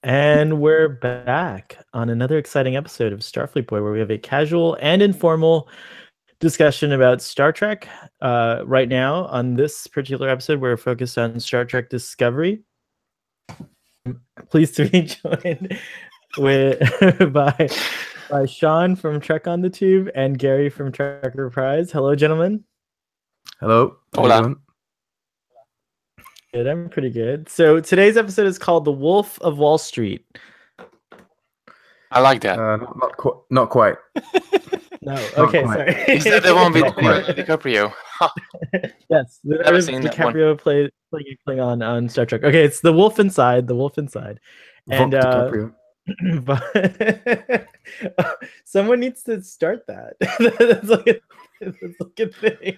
And we're back on another exciting episode of Starfleet Boy, where we have a casual and informal discussion about Star Trek. Right now, on this particular episode, we're focused on Star Trek Discovery. Pleased to be joined with by Sean from Trek on the Tube and Gary from Trek Reprise. Hello, gentlemen. Hello. How you doing? Good, I'm pretty good. So today's episode is called "The Wolf of Wall Street." I like that. Not quite. No. Okay. quite. Sorry. Is that the one with DiCaprio? Yes. Never seen that one. DiCaprio playing Klingon on Star Trek. Okay, it's the Wolf Inside. The Wolf Inside. And DiCaprio. but someone needs to start that. That's like a thing.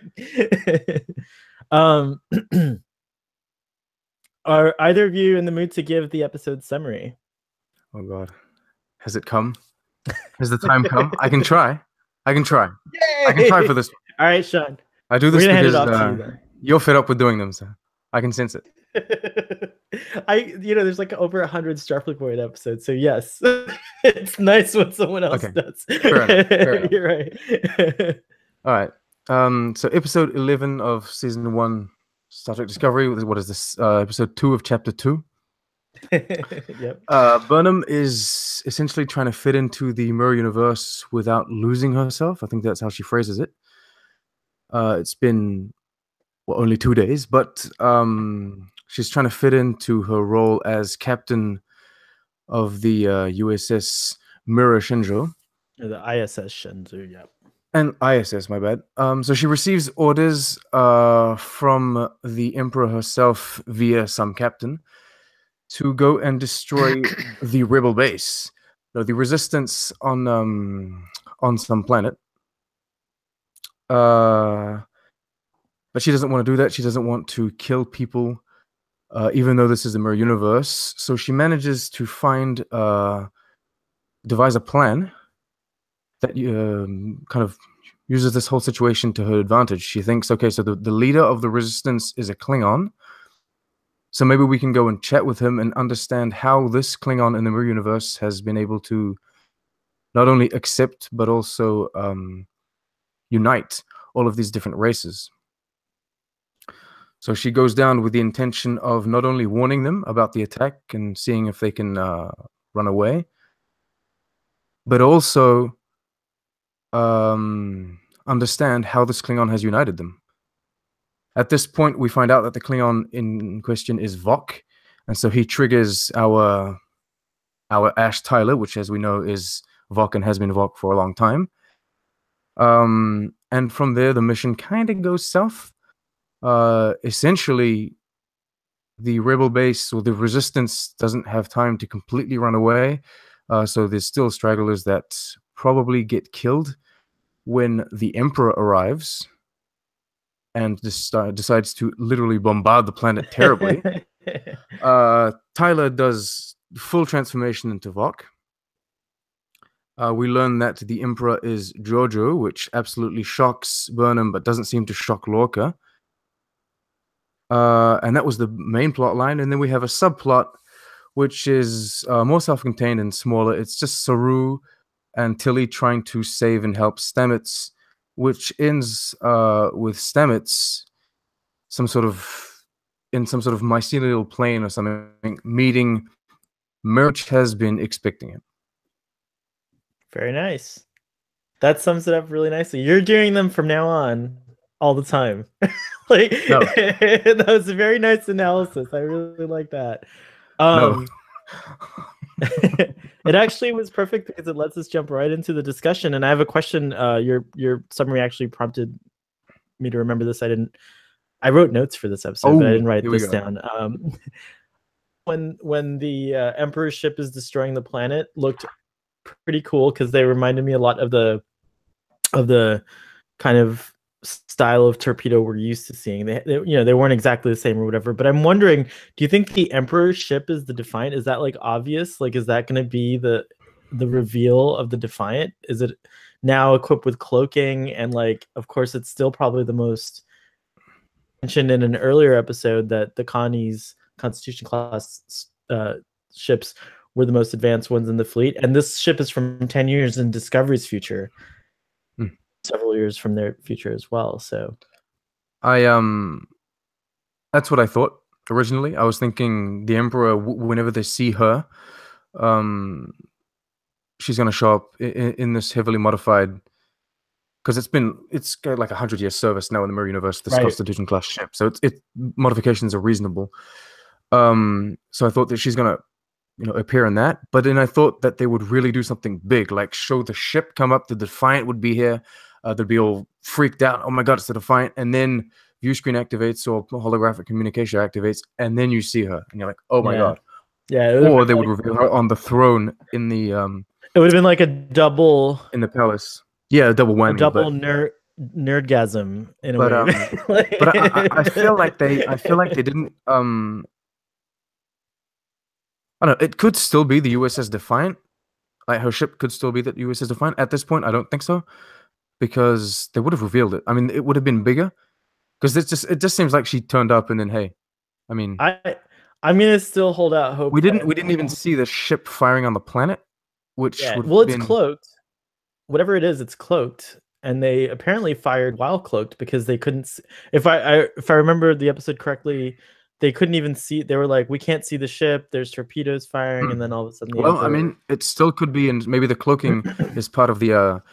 Are either of you in the mood to give the episode summary? Oh God, has it come? Has the time come? I can try. I can try for this one. All right, Sean. I do this because to you, you're fed up with doing them, so I can sense it. There's like over 100 Starfleet Boy episodes, so yes, it's nice when someone else does. Fair enough. You're right. All right. So episode 11 of season 1, Star Trek Discovery. What is this? Episode 2 of chapter 2. Yep. Burnham is essentially trying to fit into the mirror universe without losing herself. I think that's how she phrases it. It's been only 2 days, but she's trying to fit into her role as captain of the USS Mirror Shinjo. The ISS Shinjo, yeah. And ISS, my bad. So she receives orders from the Emperor herself via some captain to go and destroy the rebel base, the resistance on some planet. But she doesn't want to do that. She doesn't want to kill people, even though this is the mirror universe. So she manages to devise a plan that kind of uses this whole situation to her advantage. She thinks, okay, so the leader of the resistance is a Klingon. So maybe we can go and chat with him and understand how this Klingon in the mirror universe has been able to not only accept, but also unite all of these different races. So she goes down with the intention of not only warning them about the attack and seeing if they can run away, but also understand how this Klingon has united them. At this point, we find out that the Klingon in question is Vok, and so he triggers our Ash Tyler, which, as we know, is Vok and has been Vok for a long time. And from there, the mission kind of goes south. Essentially, the rebel base or the resistance doesn't have time to completely run away, so there's still stragglers that probably get killed when the Emperor arrives and decides to literally bombard the planet terribly. Tyler does full transformation into Vok. We learn that the Emperor is Jojo, which absolutely shocks Burnham, but doesn't seem to shock Lorca. And that was the main plot line. And then we have a subplot, which is more self-contained and smaller. It's just Saru and Tilly trying to save and help Stamets, which ends with Stamets in some sort of mycelial plane or something, meeting Merch has been expecting him. Very nice. That sums it up really nicely. You're doing them from now on all the time. That was a very nice analysis. I really like that. It actually was perfect because it lets us jump right into the discussion. And I have a question. Your summary actually prompted me to remember this. I wrote notes for this episode, but I didn't write this down. When the Emperor's ship is destroying the planet, looked pretty cool because they reminded me a lot of the kind of style of torpedo we're used to seeing. They weren't exactly the same or whatever, but I'm wondering, do you think the Emperor's ship is the Defiant? Is that like obvious? Like, is that going to be the reveal of the Defiant? Is it now equipped with cloaking? And like, of course, it's still probably the most mentioned in an earlier episode that the Connie's Constitution class ships were the most advanced ones in the fleet, and this ship is from 10 years in Discovery's future, several years from their future as well. So that's what I thought originally. I was thinking the Emperor, whenever they see her, she's going to show up in this heavily modified, because it's got like 100 years service now in the Mirror Universe, this Constitution class ship. So modifications are reasonable. So I thought that she's going to, appear in that. But then I thought that they would really do something big, like show the ship come up. The Defiant would be here. They'd be all freaked out. Oh my God, it's the Defiant. And then view screen activates or holographic communication activates, and then you see her, and you're like, oh my God. Yeah. Or they would reveal her on the throne in the it would have been like a double in the palace. Yeah, a double whammy. A double nerdgasm in a way. But I feel like they didn't I don't know, it could still be the USS Defiant. Like her ship could still be the USS Defiant. At this point, I don't think so. Because they would have revealed it. I mean, it would have been bigger. Because it just seems like she turned up and then, hey, I mean, I'm gonna still hold out hope. We didn't even see the ship firing on the planet, which it's cloaked. Whatever it is, it's cloaked, and they apparently fired while cloaked because they couldn't see. If I remember the episode correctly, they couldn't even see. They were like, we can't see the ship. There's torpedoes firing, and then all of a sudden, I mean, it still could be, and maybe the cloaking is part of the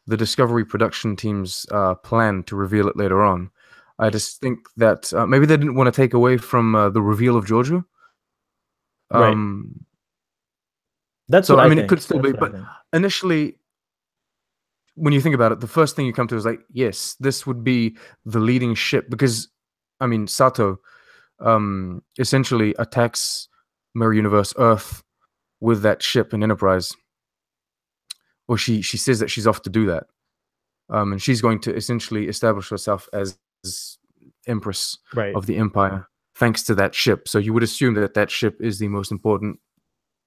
Discovery production team's plan to reveal it later on. I just think that maybe they didn't want to take away from the reveal of Georgiou. That's so. What I mean, think. It could still be, but initially, when you think about it, the first thing you come to is like, yes, this would be the leading ship, because, I mean, Sato essentially attacks Mirror Universe Earth with that ship in Enterprise, or she says that she's off to do that, and she's going to essentially establish herself as Empress of the Empire, thanks to that ship. So you would assume that ship is the most important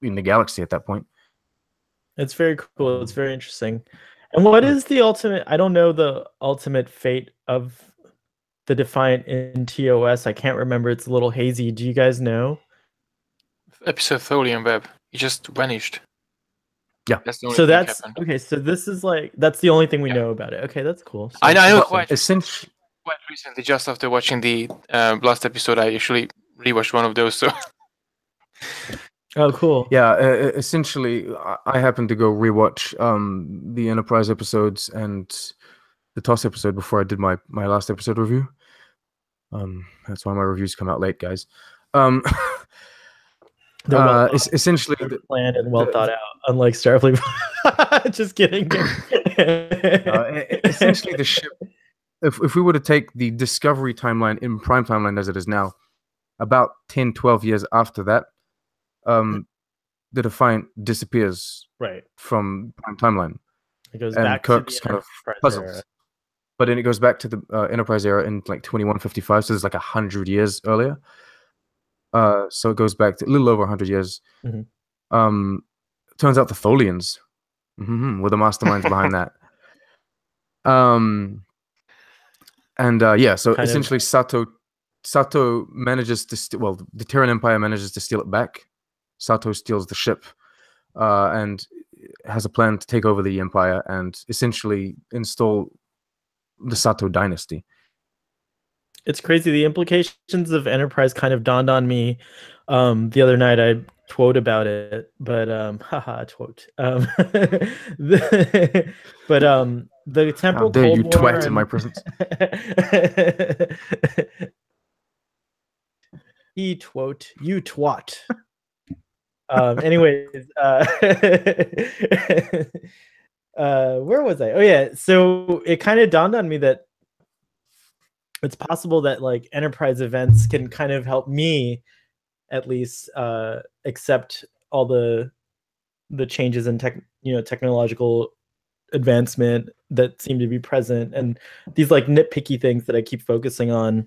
in the galaxy at that point. It's very cool. It's very interesting. And what is the ultimate? I don't know the ultimate fate of the Defiant in TOS. I can't remember. It's a little hazy. Do you guys know? Episode Tholium Web. He just vanished. Yeah. That's the only thing happened. Okay. So this is like that's the only thing we know about it. Okay, that's cool. So I know quite recently, just after watching the last episode, I actually rewatched one of those. So. Oh, cool. Yeah, essentially, I happened to go rewatch the Enterprise episodes and the TOS episode before I did my last episode review. That's why my reviews come out late, guys. Essentially planned and well thought out, unlike Starfleet. Just kidding. Essentially, the ship. If we were to take the Discovery timeline in Prime timeline as it is now, about 10, 12 years after that, the Defiant disappears from Prime timeline. It goes and back Kirk's to kind of puzzled. Era. But then it goes back to the Enterprise era in like 2155, so it's like 100 years earlier. So it goes back to a little over 100 years. Mm-hmm. Turns out the Tholians were the masterminds behind that. So kind essentially Sato manages to the Terran Empire manages to steal it back. Sato steals the ship and has a plan to take over the Empire and essentially install the Sato dynasty. It's crazy. The implications of Enterprise kind of dawned on me the other night. I quote about it, but quote. The temporal Cold War. How dare you twat in my presence? You twat. Anyways, where was I? Oh yeah, so it kind of dawned on me that it's possible that like Enterprise events can kind of help me at least accept all the changes in technological advancement that seem to be present, and these like nitpicky things that I keep focusing on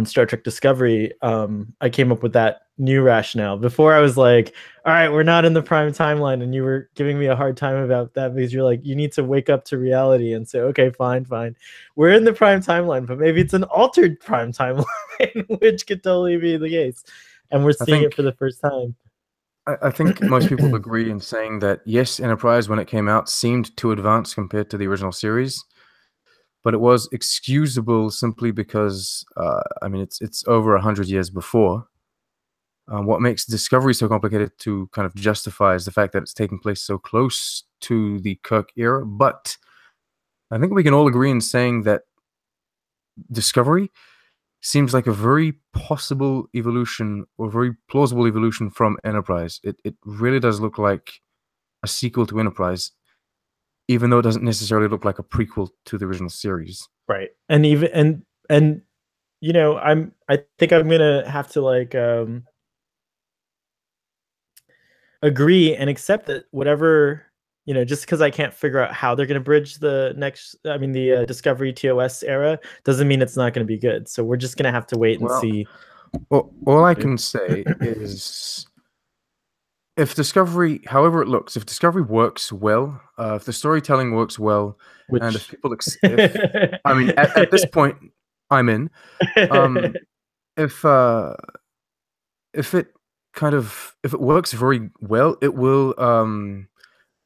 Star Trek Discovery. I came up with that new rationale. Before I was like, all right, we're not in the prime timeline, and you were giving me a hard time about that because you're like, you need to wake up to reality and say, okay, fine, we're in the prime timeline, but maybe it's an altered prime timeline, which could totally be the case, and we're seeing it for the first time. I think most people would agree in saying that yes, Enterprise when it came out seemed too advanced compared to the original series, but it was excusable simply because I mean it's over 100 years before. What makes Discovery so complicated to kind of justify is the fact that it's taking place so close to the Kirk era. But I think we can all agree in saying that Discovery seems like a very possible evolution or very plausible evolution from Enterprise. It really does look like a sequel to Enterprise, even though it doesn't necessarily look like a prequel to the original series. Right. And even and you know, I think I'm gonna have to like agree and accept that whatever, you know, just because I can't figure out how they're going to bridge the Discovery TOS era doesn't mean it's not going to be good. So we're just going to have to wait and see. All I can say is if Discovery, however it looks, if Discovery works well, if the storytelling works well, and if people, I mean, at this point, I'm in. If it works very well, it will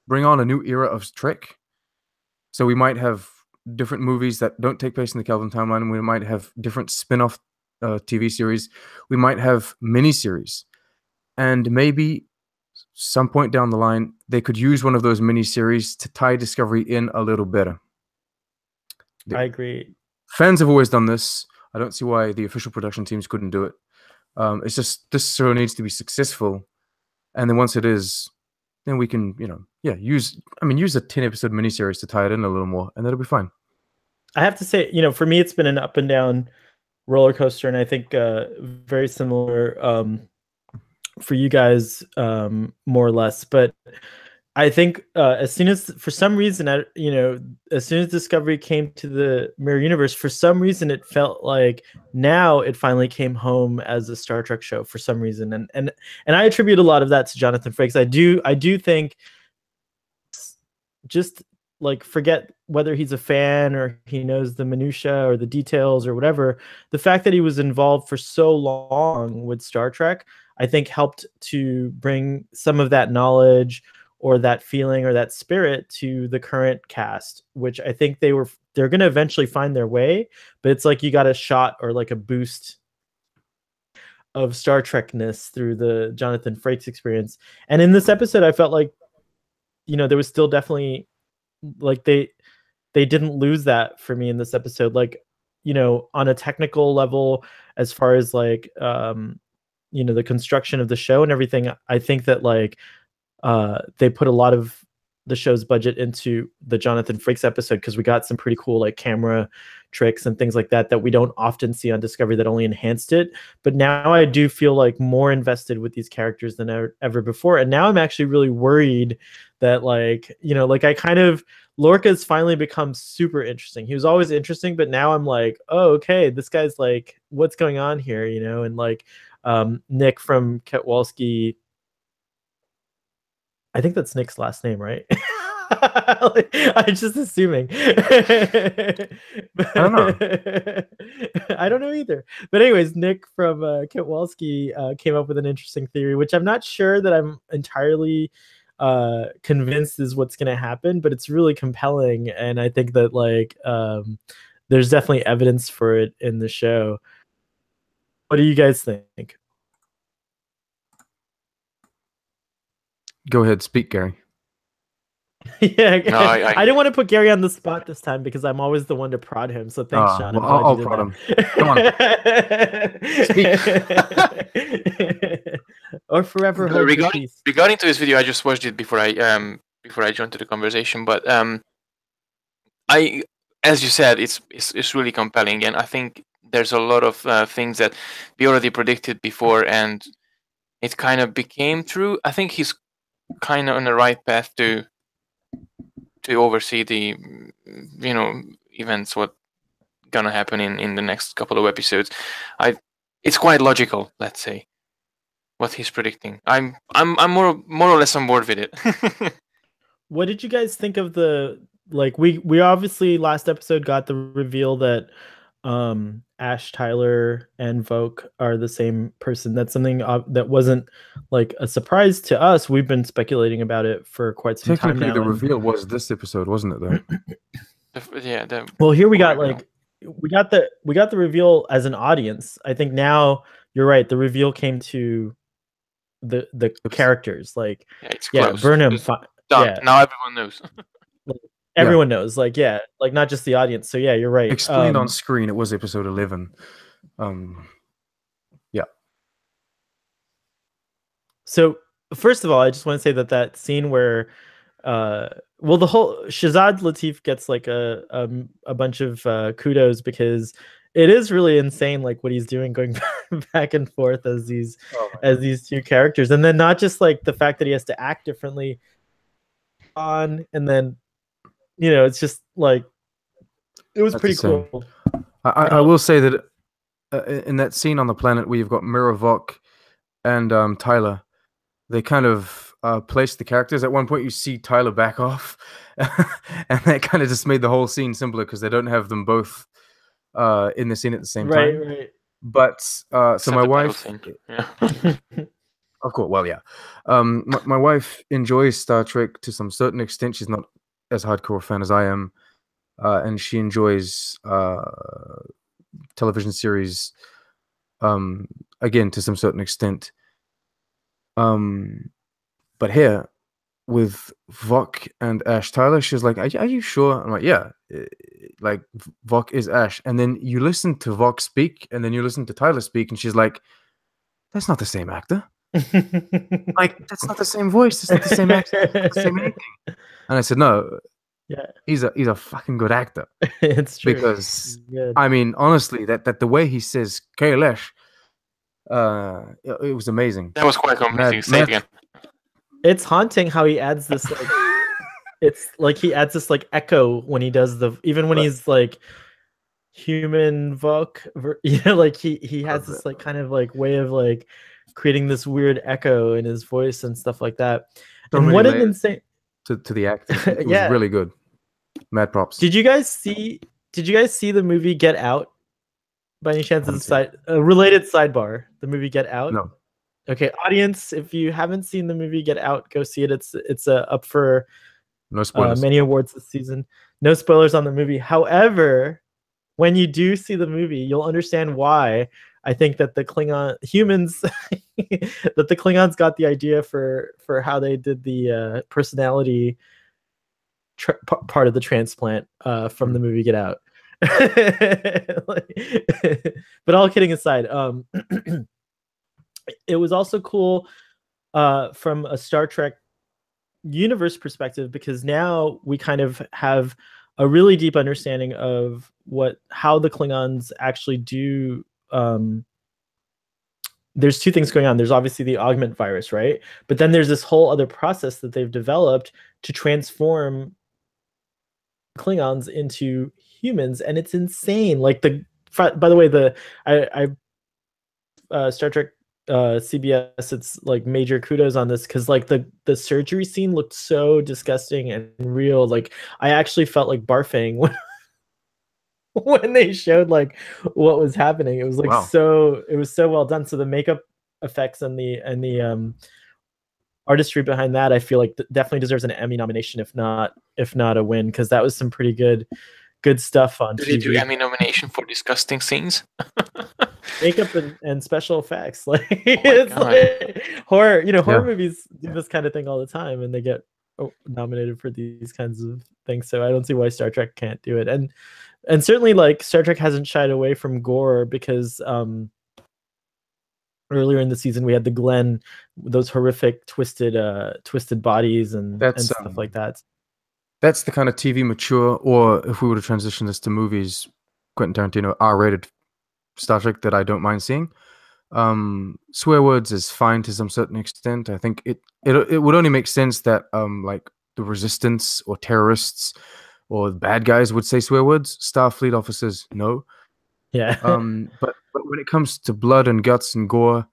bring on a new era of Trek. So we might have different movies that don't take place in the Kelvin timeline. We might have different spin-off TV series. We might have miniseries, and maybe some point down the line they could use one of those miniseries to tie Discovery in a little better. I agree. Fans have always done this. I don't see why the official production teams couldn't do it. It's just this show needs to be successful, and then once it is, then we can, use a 10-episode miniseries to tie it in a little more, and that'll be fine. I have to say, for me, it's been an up and down roller coaster, and I think very similar for you guys, more or less. But I think as soon as Discovery came to the Mirror Universe, for some reason it felt like now it finally came home as a Star Trek show for some reason, and I attribute a lot of that to Jonathan Frakes. I do think, just like, forget whether he's a fan or he knows the minutia or the details or whatever, the fact that he was involved for so long with Star Trek, I think helped to bring some of that knowledge or that feeling or that spirit to the current cast, which I think they're going to eventually find their way, but it's like you got a shot or like a boost of Star Trekness through the Jonathan Frakes experience. And in this episode, I felt like, there was still definitely, like, they didn't lose that for me in this episode. Like, on a technical level, as far as like, the construction of the show and everything, I think that like, they put a lot of the show's budget into the Jonathan Frakes episode, because we got some pretty cool like camera tricks and things like that we don't often see on Discovery that only enhanced it. But now I do feel like more invested with these characters than ever before, and now I'm actually really worried that Lorca's finally become super interesting. He was always interesting, but now I'm like, oh, okay, this guy's like, what's going on here, and like Nick from Ketwalski, I think that's Nick's last name, right? I'm just assuming. I don't know. I don't know either. But anyways, Nick from Ketwalski came up with an interesting theory, which I'm not sure that I'm entirely convinced is what's going to happen, but it's really compelling. And I think that like there's definitely evidence for it in the show. What do you guys think? Go ahead, speak, Gary. Yeah, no, I didn't want to put Gary on the spot this time because I'm always the one to prod him. So thanks, Sean. Well, I'll prod him. Come on, speak. Or forever hold your peace. Regarding to this video, I just watched it before I joined to the conversation. But as you said, it's really compelling, and I think there's a lot of things that we already predicted before, and it kind of became true. I think he's kind of on the right path to oversee the events what gonna happen in the next couple of episodes. It's quite logical, let's say, what he's predicting. I'm more or less on board with it. What did you guys think of the, like, we obviously last episode got the reveal that Ash Tyler and Voke are the same person. That's something that wasn't like a surprise to us. We've been speculating about it for quite some time Technically, now. the reveal was this episode, wasn't it? Though. Well, here we got like we got the reveal as an audience. I think now you're right. The reveal came to the characters. Like it's close. Burnham. It's done. Now everyone knows. Everyone knows, like not just the audience. So yeah, you're right. Explained on screen, it was episode 11. Yeah. So first of all, I just want to say that scene where, well, the whole Shazad Latif gets like a bunch of kudos because it is really insane, like what he's doing, going back and forth as these two characters, and then not just like the fact that he has to act differently on, and then it's just like it was pretty cool. I will say that in that scene on the planet where you've got Mira Vok and Tyler, they kind of place the characters. At one point, you see Tyler back off, and that kind of just made the whole scene simpler because they don't have them both in the scene at the same time. Right. But so my wife, of course, well, yeah, my wife enjoys Star Trek to some certain extent. She's not as hardcore a fan as I am, and she enjoys television series again to some certain extent. But here with Vok and Ash Tyler, she's like, are you sure? I'm like, yeah, like Vok is Ash. And then you listen to Vok speak, and then you listen to Tyler speak, and she's like, that's not the same actor. Like, that's not the same voice. It's not the same actor. It's not the same anything. And I said, no, he's a fucking good actor. It's true. Because I mean, honestly, that the way he says Kailash, it was amazing. That was quite convincing. Say it again. It's haunting how he adds this like it's like he adds this like echo when he does even when he's like human Vok, like he has this like kind of like way of like creating this weird echo in his voice and stuff like that. And what an insane to the acting. It was really good. Mad props. Did you guys see the movie Get Out by any chance? As a related sidebar, the movie Get Out? No. Okay, audience, if you haven't seen the movie Get Out, go see it. It's up for no spoilers. Many awards this season. No spoilers on the movie. However, when you do see the movie, you'll understand why I think that the humans that the Klingons got the idea for how they did the personality part of the transplant from the movie Get Out. But all kidding aside, it was also cool from a Star Trek universe perspective, because now we kind of have a really deep understanding of how the Klingons actually do. There's two things going on. There's obviously the augment virus, right? But then there's this whole other process that they've developed to transform Klingons into humans, and it's insane. Like by the way, Star Trek CBS, it's like major kudos on this, because like the surgery scene looked so disgusting and real. Like I actually felt like barfing when they showed like what was happening. It was like it was so well done. So the makeup effects and the artistry behind that, I feel like definitely deserves an Emmy nomination, if not a win, because that was some pretty good stuff on TV. Did they do Emmy nomination for disgusting scenes? Makeup and special effects, like it's like horror. Horror movies do this kind of thing all the time, and they get nominated for these kinds of things. So I don't see why Star Trek can't do it. And certainly, like, Star Trek hasn't shied away from gore, because earlier in the season we had the Glenn, those horrific twisted bodies and stuff like that. That's the kind of TV mature, or if we were to transition this to movies, Quentin Tarantino R-rated Star Trek that I don't mind seeing. Swear words is fine to some certain extent. I think it would only make sense that like the Resistance or terrorists or the bad guys would say swear words. Starfleet officers, no. Yeah. But when it comes to blood and guts and gore,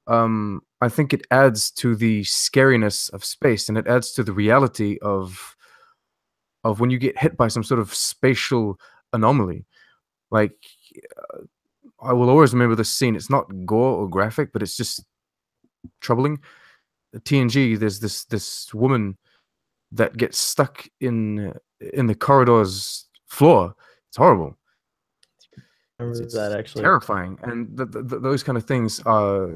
I think it adds to the scariness of space, and it adds to the reality of when you get hit by some sort of spatial anomaly. Like, I will always remember this scene. It's not gore or graphic, but it's just troubling. At TNG, there's this woman that gets stuck in the corridor's floor. It's horrible. I remember It's that actually. terrifying, and those kind of things are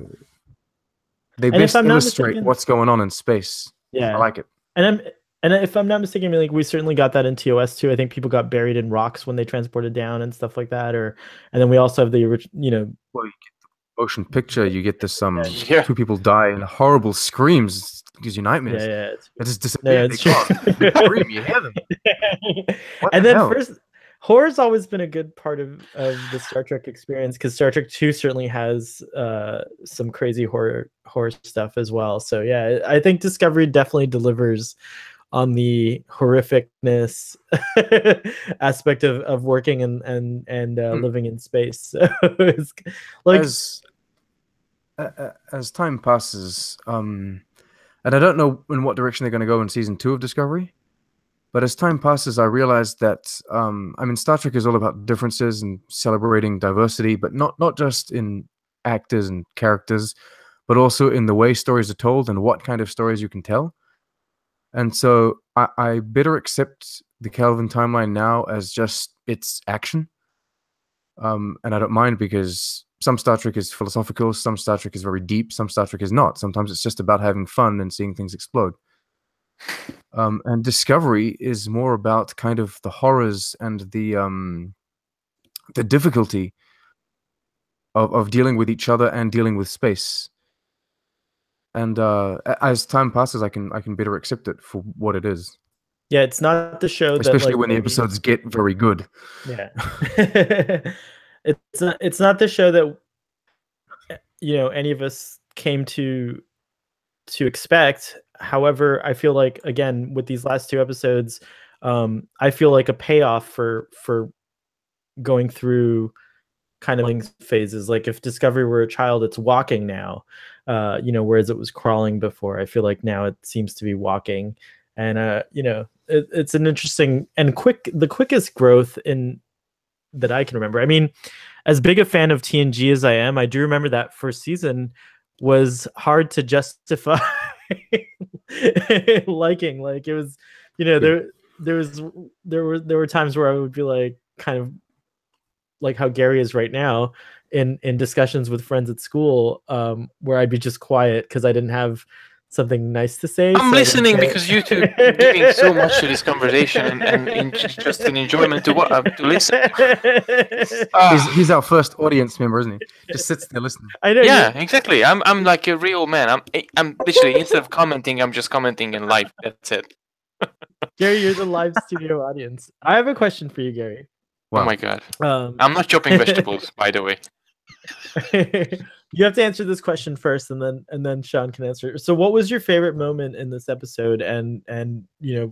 they And if best I'm not illustrate mistaken- what's going on in space. Yeah. I like it. And if I'm not mistaken, I mean, like we certainly got that in TOS too. I think people got buried in rocks when they transported down and stuff like that. And then we also have the Well, you get the motion picture. You get this Yeah. two people die and horrible screams. It gives you nightmares. yeah. They just disappear. it's They true. they scream. You hear them. What And the then hell? horror's always been a good part of the Star Trek experience, because Star Trek 2 certainly has some crazy horror stuff as well. So yeah, I think Discovery definitely delivers on the horrificness aspect of working and living in space. So it's like as time passes, and I don't know in what direction they're going to go in season 2 of Discovery, but as time passes, I realized that I mean, Star Trek is all about differences and celebrating diversity, but not just in actors and characters, but also in the way stories are told and what kind of stories you can tell. And so I better accept the Kelvin timeline now as just its action. And I don't mind, because some Star Trek is philosophical, some Star Trek is very deep, some Star Trek is not. Sometimes it's just about having fun and seeing things explode. And Discovery is more about kind of the horrors and the difficulty of dealing with each other and dealing with space. And as time passes, I can better accept it for what it is. Yeah, it's not the show Especially that, like, when the episodes get very good. Yeah. It's not the show that any of us came to expect. However, I feel like, again, with these last 2 episodes, I feel like a payoff for going through kind of phases. Like if Discovery were a child, it's walking now, whereas it was crawling before. I feel like now it seems to be walking, and it's an interesting and the quickest growth in that I can remember. I mean, as big a fan of TNG as I am, I do remember that first season was hard to justify liking. Like it was, there were times where I would be like, kind of like how Gary is right now in discussions with friends at school, where I'd be just quiet because I didn't have something nice to say. I'm listening because you two are giving so much to this conversation and just an enjoyment to listen. He's our first audience member, isn't he? Just sits there listening. I know. Yeah, exactly. I'm like a real man. I'm literally, instead of commenting, I'm just commenting in live. That's it. Gary, you're the live studio audience. I have a question for you, Gary. Wow. Oh my god. I'm not chopping vegetables, by the way. You have to answer this question first, and then Sean can answer. So what was your favorite moment in this episode? And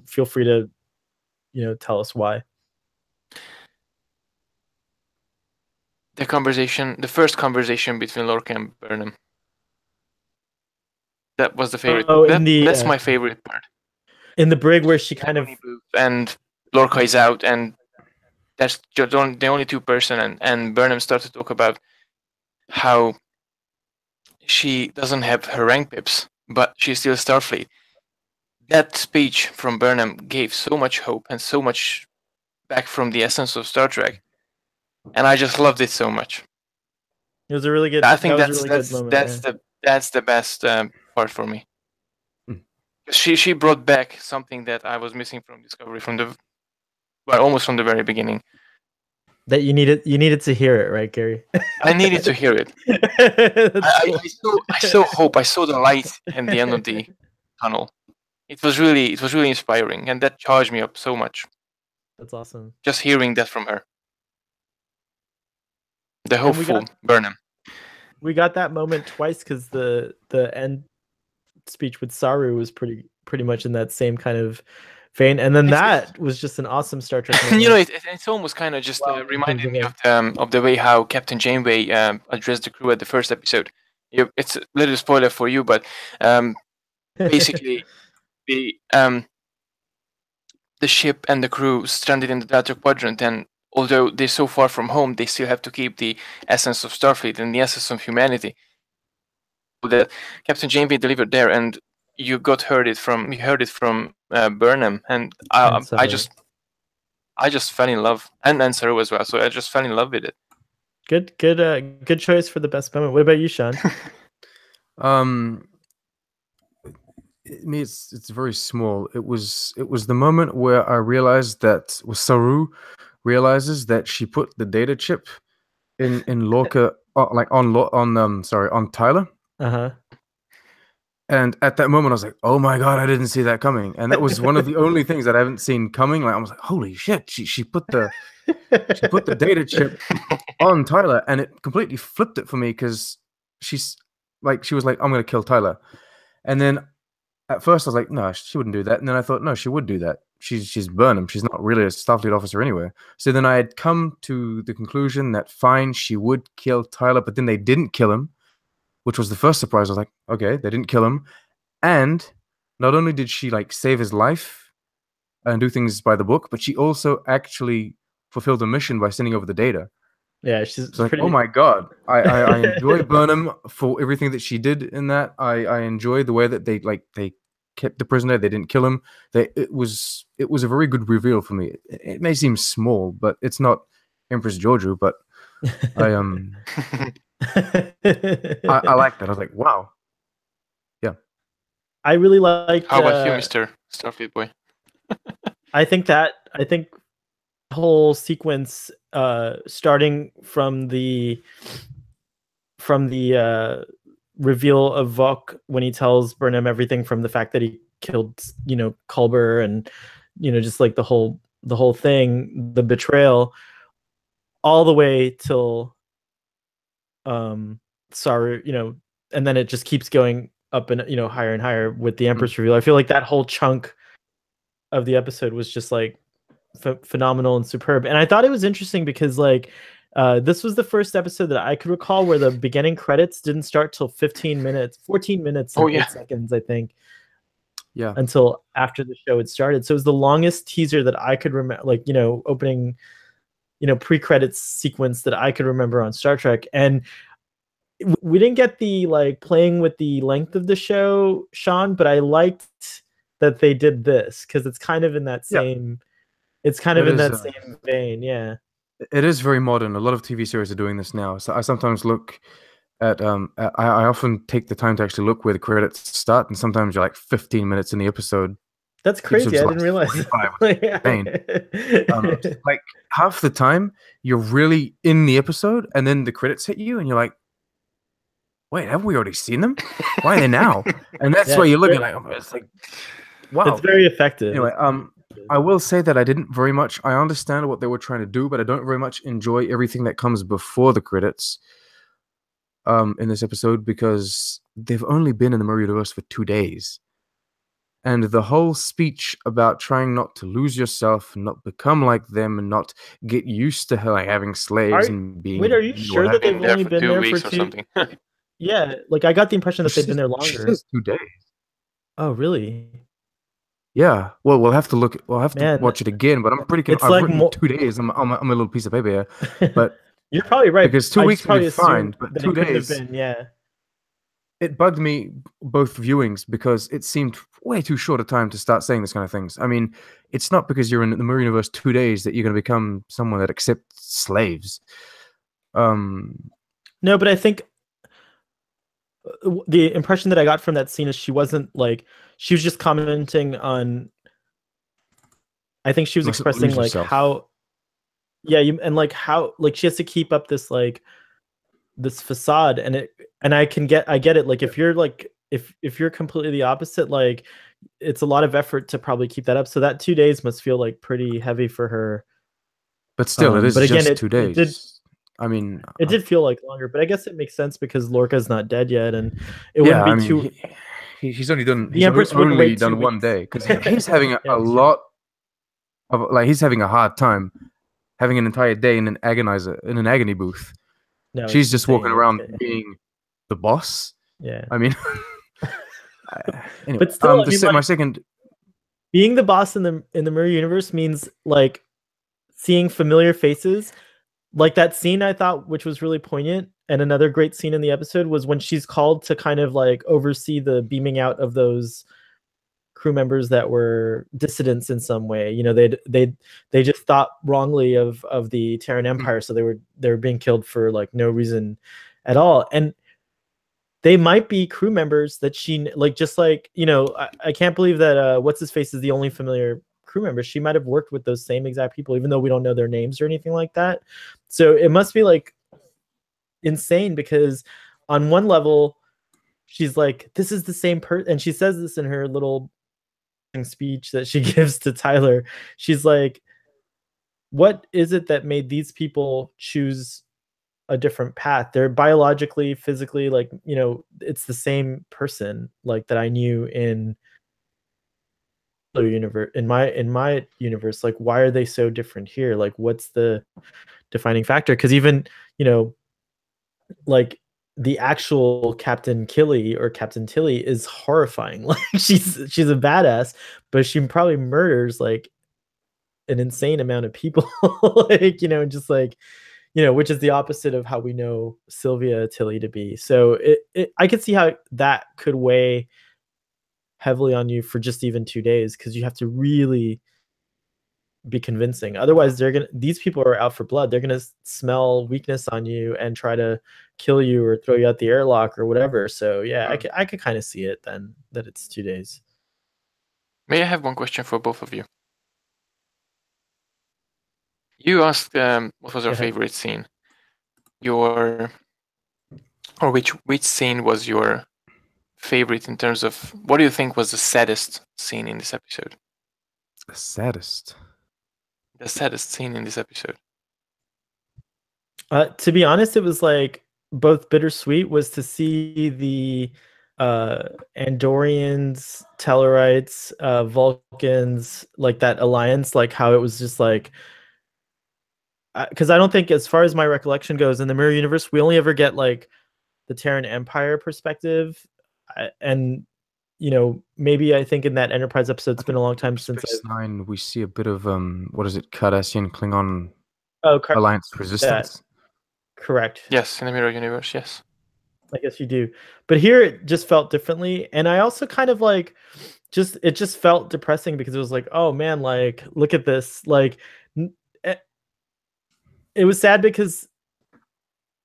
feel free to tell us why. The first conversation between Lorca and Burnham. That was the favorite. That's my favorite part. In the brig, where she kind of, and Lorca is out, and that's the only 2 person, and Burnham starts to talk about how she doesn't have her rank pips, but she's still Starfleet. That speech from Burnham gave so much hope and so much back from the essence of Star Trek, and I just loved it so much. It was a really good. I think that's the best part for me. She brought back something that I was missing from Discovery almost from the very beginning. That you needed to hear it, right, Gary? I needed to hear it. I saw hope. I saw the light at the end of the tunnel. It was really inspiring, and that charged me up so much. That's awesome. Just hearing that from her. The hopeful Burnham. We got that moment twice, because the end speech with Saru was pretty much in that same kind of vein, and then that was just an awesome Star Trek moment. It's almost kind of just reminded me of the way how Captain Janeway addressed the crew at the first episode. It's a little spoiler for you, but basically the ship and the crew stranded in the Delta Quadrant, and although they're so far from home, they still have to keep the essence of Starfleet and the essence of humanity that Captain Janeway delivered there, and you heard it from Burnham, and I just fell in love, and Saru as well. So I just fell in love with it. Good choice for the best moment. What about you, Sean? It's very small. It was the moment where I realized that Saru realizes that she put the data chip in Lorca, on Tyler. And at that moment, I was like, "Oh my god, I didn't see that coming!" And that was one of the only things that I haven't seen coming. Like I was like, "Holy shit!" She put the data chip on Tyler, and it completely flipped it for me because she was like, "I'm gonna kill Tyler," and then at first I was like, "No, she wouldn't do that," and then I thought, "No, she would do that. She's Burnham. She's not really a Starfleet officer anyway." So then I had come to the conclusion that fine, she would kill Tyler, but then they didn't kill him, which was the first surprise. I was like, okay, they didn't kill him. And not only did she like save his life and do things by the book, but she also actually fulfilled a mission by sending over the data. Yeah, she's like, oh my god. I enjoy Burnham for everything that she did in that. I enjoy the way that they kept the prisoner. They didn't kill him. It was a very good reveal for me. It may seem small, but it's not Empress Georgiou, but I like that. I was like, wow. Yeah. I really like. How about you, Mr. Starfleet boy? I think the whole sequence, starting from the reveal of Vok when he tells Burnham everything, from the fact that he killed, Culber, and just like the whole thing, the betrayal, all the way till Saru, and then it just keeps going up and higher and higher with the Empress reveal. I feel like that whole chunk of the episode was just like phenomenal and superb. And I thought it was interesting because this was the first episode that I could recall where the beginning credits didn't start till 14 minutes and 8 seconds, I think. Yeah. Until after the show had started. So it was the longest teaser that I could remember, opening, pre-credits sequence that I could remember on Star Trek. And we didn't get the playing with the length of the show, Sean, but I liked that they did this because it's kind of in that same same vein. Yeah. It is very modern. A lot of TV series are doing this now. So I sometimes look at I often take the time to actually look where the credits start, and sometimes you're like 15 minutes in the episode. That's crazy. I didn't realize. Like half the time you're really in the episode, and then the credits hit you, and you're like, "Wait, haven't we already seen them? Why are they now?" And that's why you're looking like, it's like, wow, it's very effective. Anyway, I will say that I didn't very much. I understand what they were trying to do, but I don't very much enjoy everything that comes before the credits. In this episode, because they've only been in the Mirror Universe for 2 days. And the whole speech about trying not to lose yourself, and not become like them, and not get used to having slaves and being. Wait, are you sure that they've only been there for 2 something? Yeah, I got the impression that they've been there longer. She says 2 days. Oh, really? Yeah. Well, we'll have to look. We'll have to watch it again. But I'm pretty. I've written 2 days. I'm a little piece of paper here, but. You're probably right. Because 2 weeks would be fine, but 2 days. Yeah. It bugged me both viewings because it seemed way too short a time to start saying this kind of things. I mean, it's not because you're in the Mirror Universe 2 days that you're going to become someone that accepts slaves. No, but I think the impression that I got from that scene is she wasn't she was just commenting on. I think she was expressing how. Yeah, how she has to keep up this this facade, and I get it. If you're if you're completely the opposite, it's a lot of effort to probably keep that up. So that 2 days must feel pretty heavy for her. But still, it is just 2 days. It did feel longer, but I guess it makes sense because Lorca's not dead yet, and it wouldn't be too. He's only done. The Empress only done 1 day because he's having a lot of he's having a hard time. Having an entire day in an agony booth. No, she's just walking around being the boss. Yeah. I mean, anyway, but still, my second being the boss in the Mirror Universe means seeing familiar faces. Like that scene I thought, which was really poignant, and another great scene in the episode was when she's called to kind of like oversee the beaming out of those crew members that were dissidents in some way. You know, they just thought wrongly of the Terran Empire, so they were being killed for like no reason at all. And they might be crew members that she like, just like, you know, I can't believe that what's his face is the only familiar crew member. She might have worked with those same exact people, even though we don't know their names or anything like that. So it must be like insane, because on one level she's like, this is the same person, and she says this in her little speech that she gives to Tyler. She's like, what is it that made these people choose a different path? They're biologically, physically, like, you know, it's the same person like that I knew in the universe, in my universe. Like, why are they so different here? Like, what's the defining factor? Because even, you know, like the actual Captain Killy or Captain Tilly is horrifying. Like she's a badass, but she probably murders like an insane amount of people. Like, you know, just like, you know, which is the opposite of how we know Sylvia Tilly to be. So I could see how that could weigh heavily on you for just even 2 days, because you have to really be convincing. Otherwise, these people are out for blood. They're gonna smell weakness on you and try to kill you or throw you out the airlock or whatever. So yeah, I could kind of see it then, that it's 2 days. May I have one question for both of you? You asked what was your favorite scene. Or which scene was your favorite in terms of, what do you think was the saddest scene in this episode? The saddest scene in this episode. To be honest, it was like both bittersweet, was to see the Andorians, Tellarites, Vulcans, like that alliance, like how it was just like, because I don't think, as far as my recollection goes, in the Mirror Universe, we only ever get like the Terran Empire perspective, and you know, maybe I think in that Enterprise episode, it's been a long time since Space Nine, we see a bit of what is it, Cardassian Klingon alliance resistance. Correct. Yes, in the Mirror Universe, yes. I guess you do, but here it just felt differently, and I also kind of like it just felt depressing, because it was like, oh man, like look at this, like it was sad because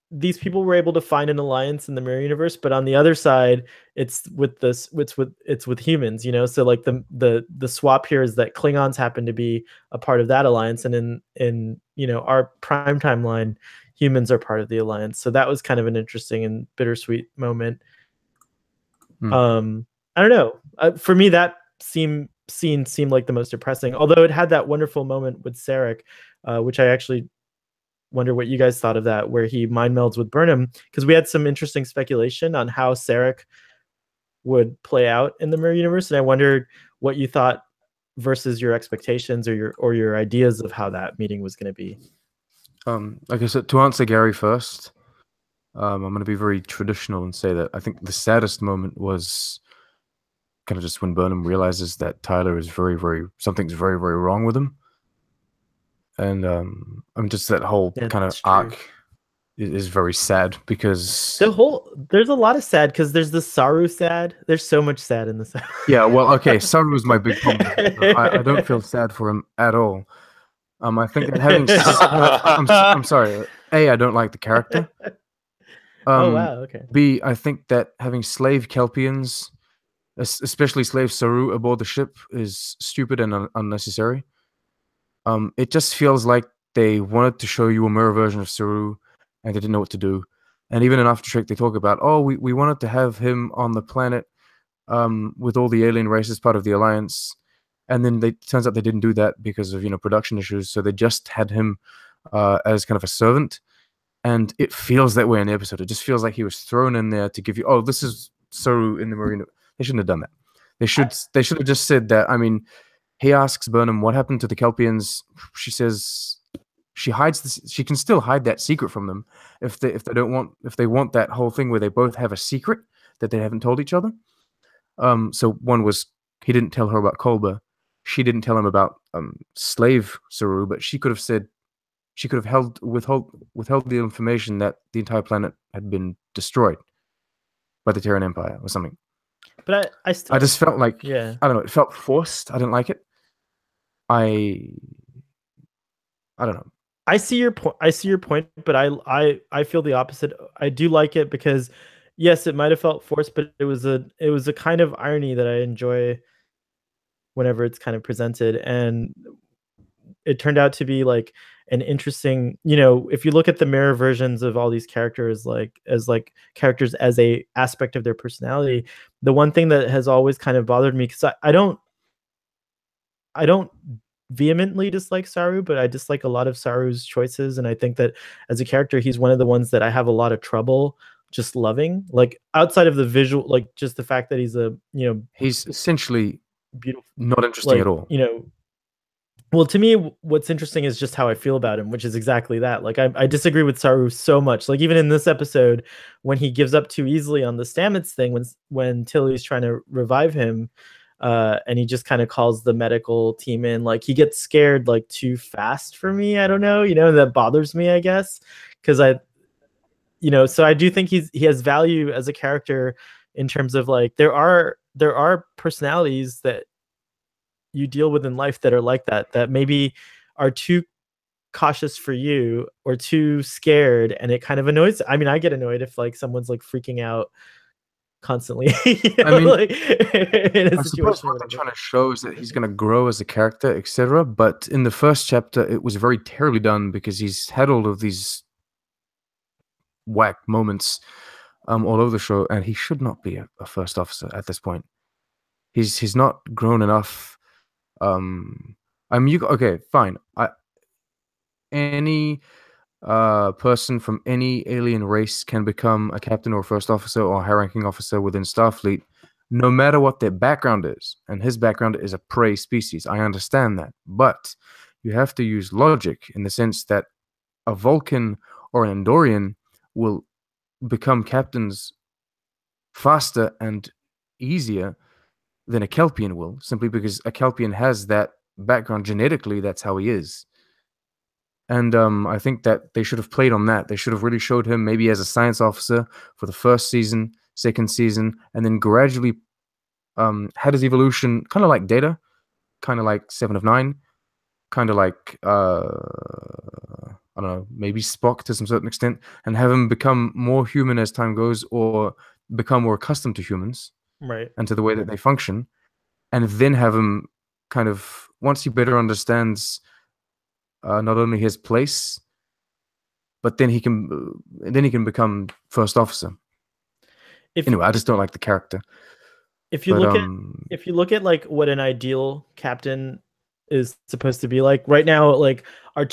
these people were able to find an alliance in the Mirror Universe, but on the other side, it's with humans, you know. So like the swap here is that Klingons happen to be a part of that alliance, and in you know, our prime timeline, humans are part of the alliance. So that was kind of an interesting and bittersweet moment. I don't know. For me, that scene seemed like the most depressing, although it had that wonderful moment with Sarek, which I actually wonder what you guys thought of that, where he mind melds with Burnham, because we had some interesting speculation on how Sarek would play out in the Mirror Universe, and I wondered what you thought versus your expectations or your ideas of how that meeting was going to be. Okay, so to answer Gary first, I'm going to be very traditional and say that I think the saddest moment was kind of just when Burnham realizes that Tyler is something's very, very wrong with him. And just that whole kind of arc is very sad, because there's a lot of sad, because there's the Saru sad. There's so much sad in the sad. Yeah, well, okay, Saru was my big problem. I don't feel sad for him at all. I think that having I'm sorry. A, I don't like the character. Oh wow, okay. B, I think that having slave Kelpians, especially slave Saru, aboard the ship is stupid and unnecessary. It just feels like they wanted to show you a mirror version of Saru, and they didn't know what to do. And even in Aftershock, they talk about, oh, we wanted to have him on the planet with all the alien races part of the Alliance. And then it turns out they didn't do that because of, you know, production issues. So they just had him as kind of a servant. And it feels that way in the episode. It just feels like he was thrown in there to give you, oh, this is Saru in the Marine. They shouldn't have done that. They should have just said that. I mean, he asks Burnham what happened to the Kelpians. She says she hides this. She can still hide that secret from them if they want that whole thing where they both have a secret that they haven't told each other. So one was he didn't tell her about Kolber, she didn't tell him about slave Saru, but she could have said, she could have withheld the information that the entire planet had been destroyed by the Terran Empire or something. But I still, I just felt like, yeah, I don't know, it felt forced. I didn't like it. I don't know. I see your point. I see your point, but I feel the opposite. I do like it because, yes, it might have felt forced, but it was a kind of irony that I enjoy whenever it's kind of presented, and it turned out to be like an interesting. If you look at the mirror versions of all these characters, as characters as a aspect of their personality, the one thing that has always kind of bothered me, because I don't vehemently dislike Saru, but I dislike a lot of Saru's choices, and I think that as a character, he's one of the ones that I have a lot of trouble just loving. Like outside of the visual, like just the fact that he's he's essentially beautiful, not interesting at all. Well, to me, what's interesting is just how I feel about him, which is exactly that. Like I disagree with Saru so much. Like even in this episode, when he gives up too easily on the Stamets thing, when Tilly's trying to revive him. And he just kind of calls the medical team in, like he gets scared like too fast for me. I don't know, that bothers me, I guess, because so I do think he has value as a character in terms of like there are personalities that you deal with in life that are like that maybe are too cautious for you or too scared, and it kind of annoys. I mean, I get annoyed if like someone's like freaking out constantly. I mean, like, in a I suppose what they're trying to show is that he's going to grow as a character, etc. But in the first chapter, it was very terribly done because he's had all of these whack moments all over the show, and he should not be a first officer at this point. He's not grown enough. I mean, okay, fine. Any person from any alien race can become a captain or first officer or high-ranking officer within Starfleet, no matter what their background is. And his background is a prey species. I understand that. But you have to use logic in the sense that a Vulcan or an Andorian will become captains faster and easier than a Kelpian will, simply because a Kelpian has that background genetically. That's how he is. And I think that they should have played on that. They should have really showed him maybe as a science officer for the first season, second season, and then gradually had his evolution kind of like Data, kind of like 7 of 9, kind of like, I don't know, maybe Spock to some certain extent, and have him become more human as time goes or become more accustomed to humans, right, and to the way that they function. And then have him kind of, once he better understands not only his place, but then he can become first officer. Anyway, I just don't like the character. If you look at like what an ideal captain is supposed to be like right now, like our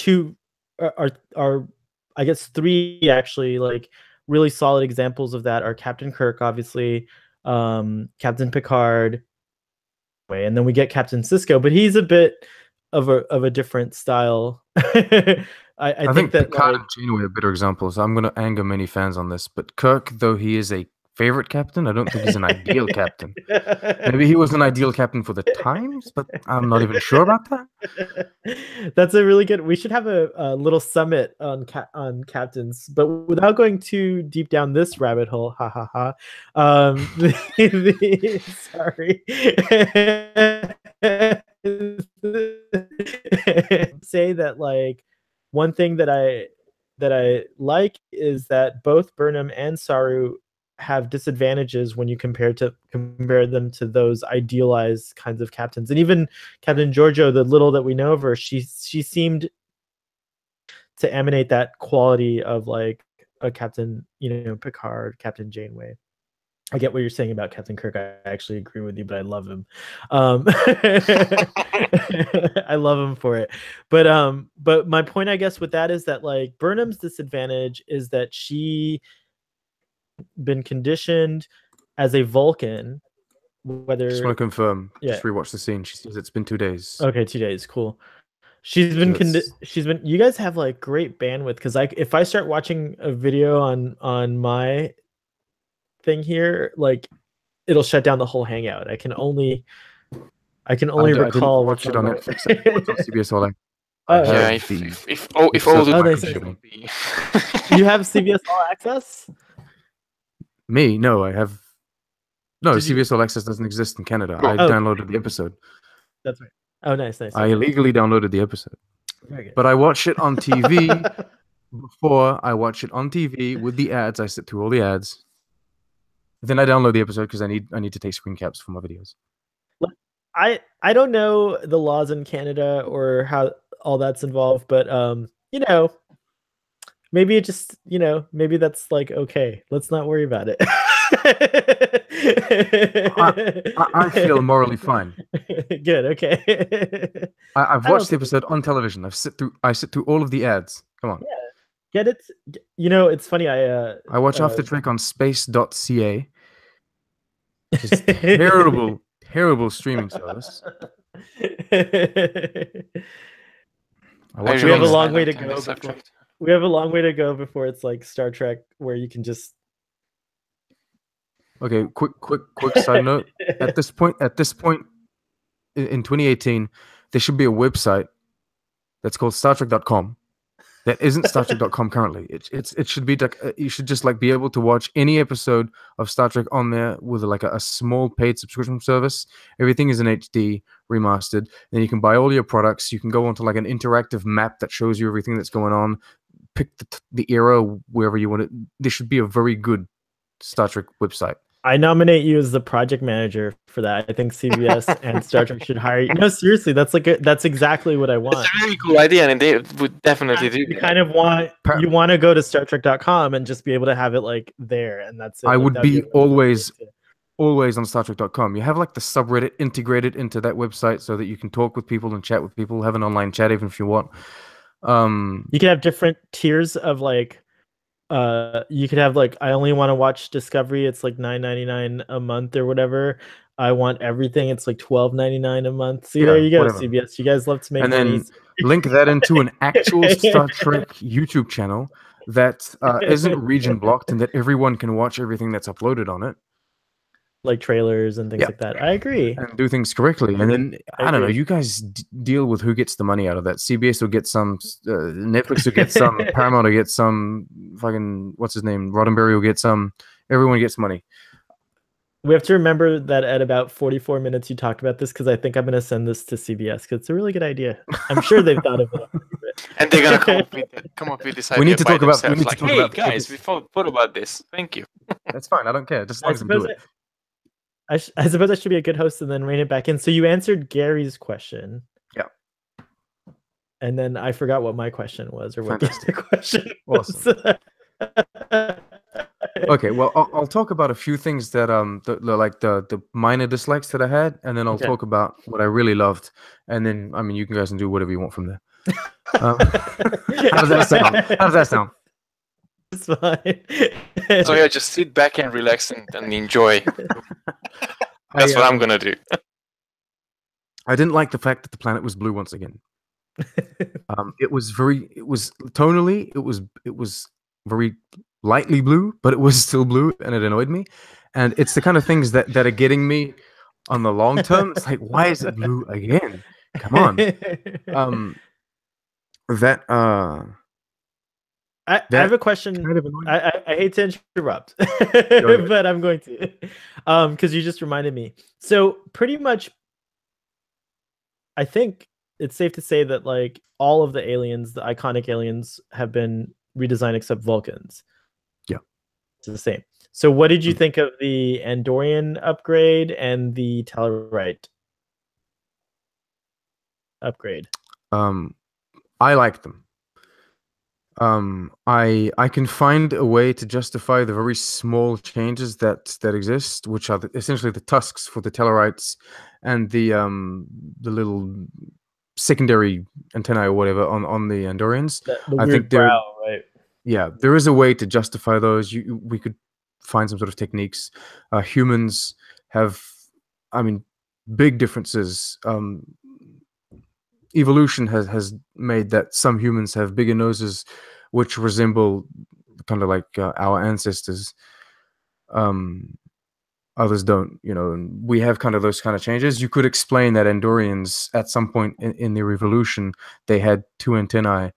I guess 3 actually like really solid examples of that are Captain Kirk, obviously, Captain Picard, and then we get Captain Sisko, but he's a bit of a different style. I think that Picard and Janeway are better examples. I'm going to anger many fans on this, but Kirk, though he is a favorite captain, I don't think he's an ideal captain. Maybe he was an ideal captain for the times, but I'm not even sure about that. That's a really good. We should have a little summit on captains, but without going too deep down this rabbit hole. Ha ha ha. Sorry. Say that like one thing that I like is that both Burnham and Saru have disadvantages when you compare them to those idealized kinds of captains. And even Captain Giorgio, the little that we know of her, she seemed to emanate that quality of like a Captain, Picard, Captain Janeway. I get what you're saying about Captain Kirk. I actually agree with you, but I love him. I love him for it. But my point, I guess, with that is that like Burnham's disadvantage is that she been conditioned as a Vulcan. Whether just want to confirm, yeah. Just rewatch the scene. She says it's been 2 days. Okay, 2 days, cool. She's been you guys have like great bandwidth, because if I start watching a video on my thing here, like it'll shut down the whole hangout. I can only I can only I didn't recall watch what's it on there. Netflix. I watched it on CBS All Access. Oh, Yeah, have if the if all episodes the at Oh, my they time say- computer. would be. You have CBS All Access? Me? No, I have. No, Did you- CBS All Access doesn't exist in Canada. Oh. I downloaded the episode. That's right. Oh, nice. I illegally downloaded the episode, Very good. but I watch it on TV. Before I watch it on TV with the ads, I sit through all the ads. Then I download the episode because I need to take screen caps for my videos. I don't know the laws in Canada or how all that's involved, but you know, maybe it just, you know, maybe that's like okay. Let's not worry about it. I feel morally fine. Good. Okay. I've I don't watched the think- episode on television. I sit through all of the ads. Come on. Get it? You know, it's funny. I watch After Trek on space.ca. Just terrible streaming service. I watch We it have on a the- long way to silent on go this before- subject. We have a long way to go before it's like Star Trek, where you can just. Okay, quick side note. At this point in 2018, there should be a website that's called StarTrek.com. That isn't StarTrek.com currently. It should be like you should just like be able to watch any episode of Star Trek on there with like a small paid subscription service. Everything is in HD remastered. Then you can buy all your products. You can go onto like an interactive map that shows you everything that's going on. Pick the era wherever you want it. There should be a very good Star Trek website. I nominate you as the project manager for that. I think CBS and Star Trek should hire you. No, seriously, that's exactly what I want. It's a really cool idea, and they would definitely do. You kind of want to go to StarTrek.com and just be able to have it like there, and that's it. I Like, would that'd be a really cool thing. always on StarTrek.com. You have like the subreddit integrated into that website so that you can talk with people and chat with people, have an online chat even if you want. You can have different tiers of like you could have like I only want to watch Discovery, it's like $9.99 a month or whatever. I want everything, it's like $12.99 a month. See, there you go, whatever. CBS. You guys love to make And money. then link that into an actual Star Trek YouTube channel that isn't region blocked and that everyone can watch everything that's uploaded on it. Like trailers and things like that. I agree. And do things correctly. And then, I don't know, you guys deal with who gets the money out of that. CBS will get some, Netflix will get some, Paramount will get some, fucking, what's his name? Roddenberry will get some. Everyone gets money. We have to remember that at about 44 minutes you talked about this because I think I'm going to send this to CBS because it's a really good idea. I'm sure they've thought of it. And they're gonna come up with this idea. We need to by talk about- we themselves, need to like, talk hey about- guys, we thought about this. Thank you. That's fine. I don't care. Just as long I as they do suppose it. I suppose I should be a good host and then rein it back in. So you answered Gary's question. Yeah. And then I forgot what my question was or what Fantastic. the question was. Okay, well, I'll talk about a few things that the minor dislikes that I had, and then I'll Okay. talk about what I really loved, and then I mean you guys can do whatever you want from there. How does that sound? How does that sound? It's fine. So yeah, just sit back and relax and enjoy. That's what I'm gonna do. I didn't like the fact that the planet was blue once again. It was tonally, it was very lightly blue, but it was still blue, and it annoyed me. And it's the kind of things that are getting me on the long term. It's like, why is it blue again? Come on. I have a question. kind of annoying. I hate to interrupt, but I'm going to, because you just reminded me. So pretty much, I think it's safe to say that like all of the aliens, the iconic aliens, have been redesigned except Vulcans. Yeah, it's the same. So what did you think of the Andorian upgrade and the Tellarite upgrade? I like them. I can find a way to justify the very small changes that exist, which are essentially the tusks for the Tellarites and the little secondary antennae or whatever on the Andorians. I think brow, right? Yeah, there is a way to justify those. We could find some sort of techniques. Humans have, I mean, big differences. Evolution has made that some humans have bigger noses, which resemble kind of like our ancestors. others don't. And we have kind of those kind of changes. You could explain that Andorians at some point in their evolution they had 2 antennae,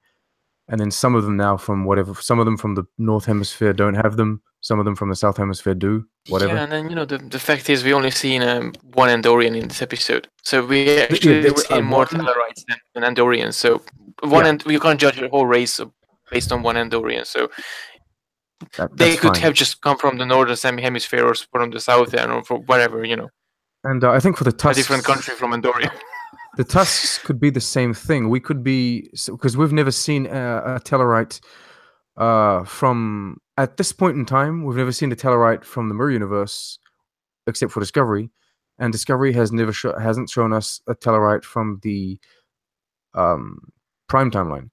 and then some of them now some of them from the North Hemisphere don't have them. Some of them from the South Hemisphere do. Whatever. Yeah, and then the fact is we only seen one Andorian in this episode, so we actually see more Tellarites than Andorians. So we can't judge a whole race based on one Andorian. So they could have just come from the northern hemisphere or from the south end or from whatever, And I think for the Tusks, a different country from Andoria. The Tusks could be the same thing. We could be, because we've never seen a Tellarite from, at this point in time, we've never seen a Tellarite from the Mirror Universe, except for Discovery. And Discovery hasn't shown us a Tellarite from the Prime Timeline.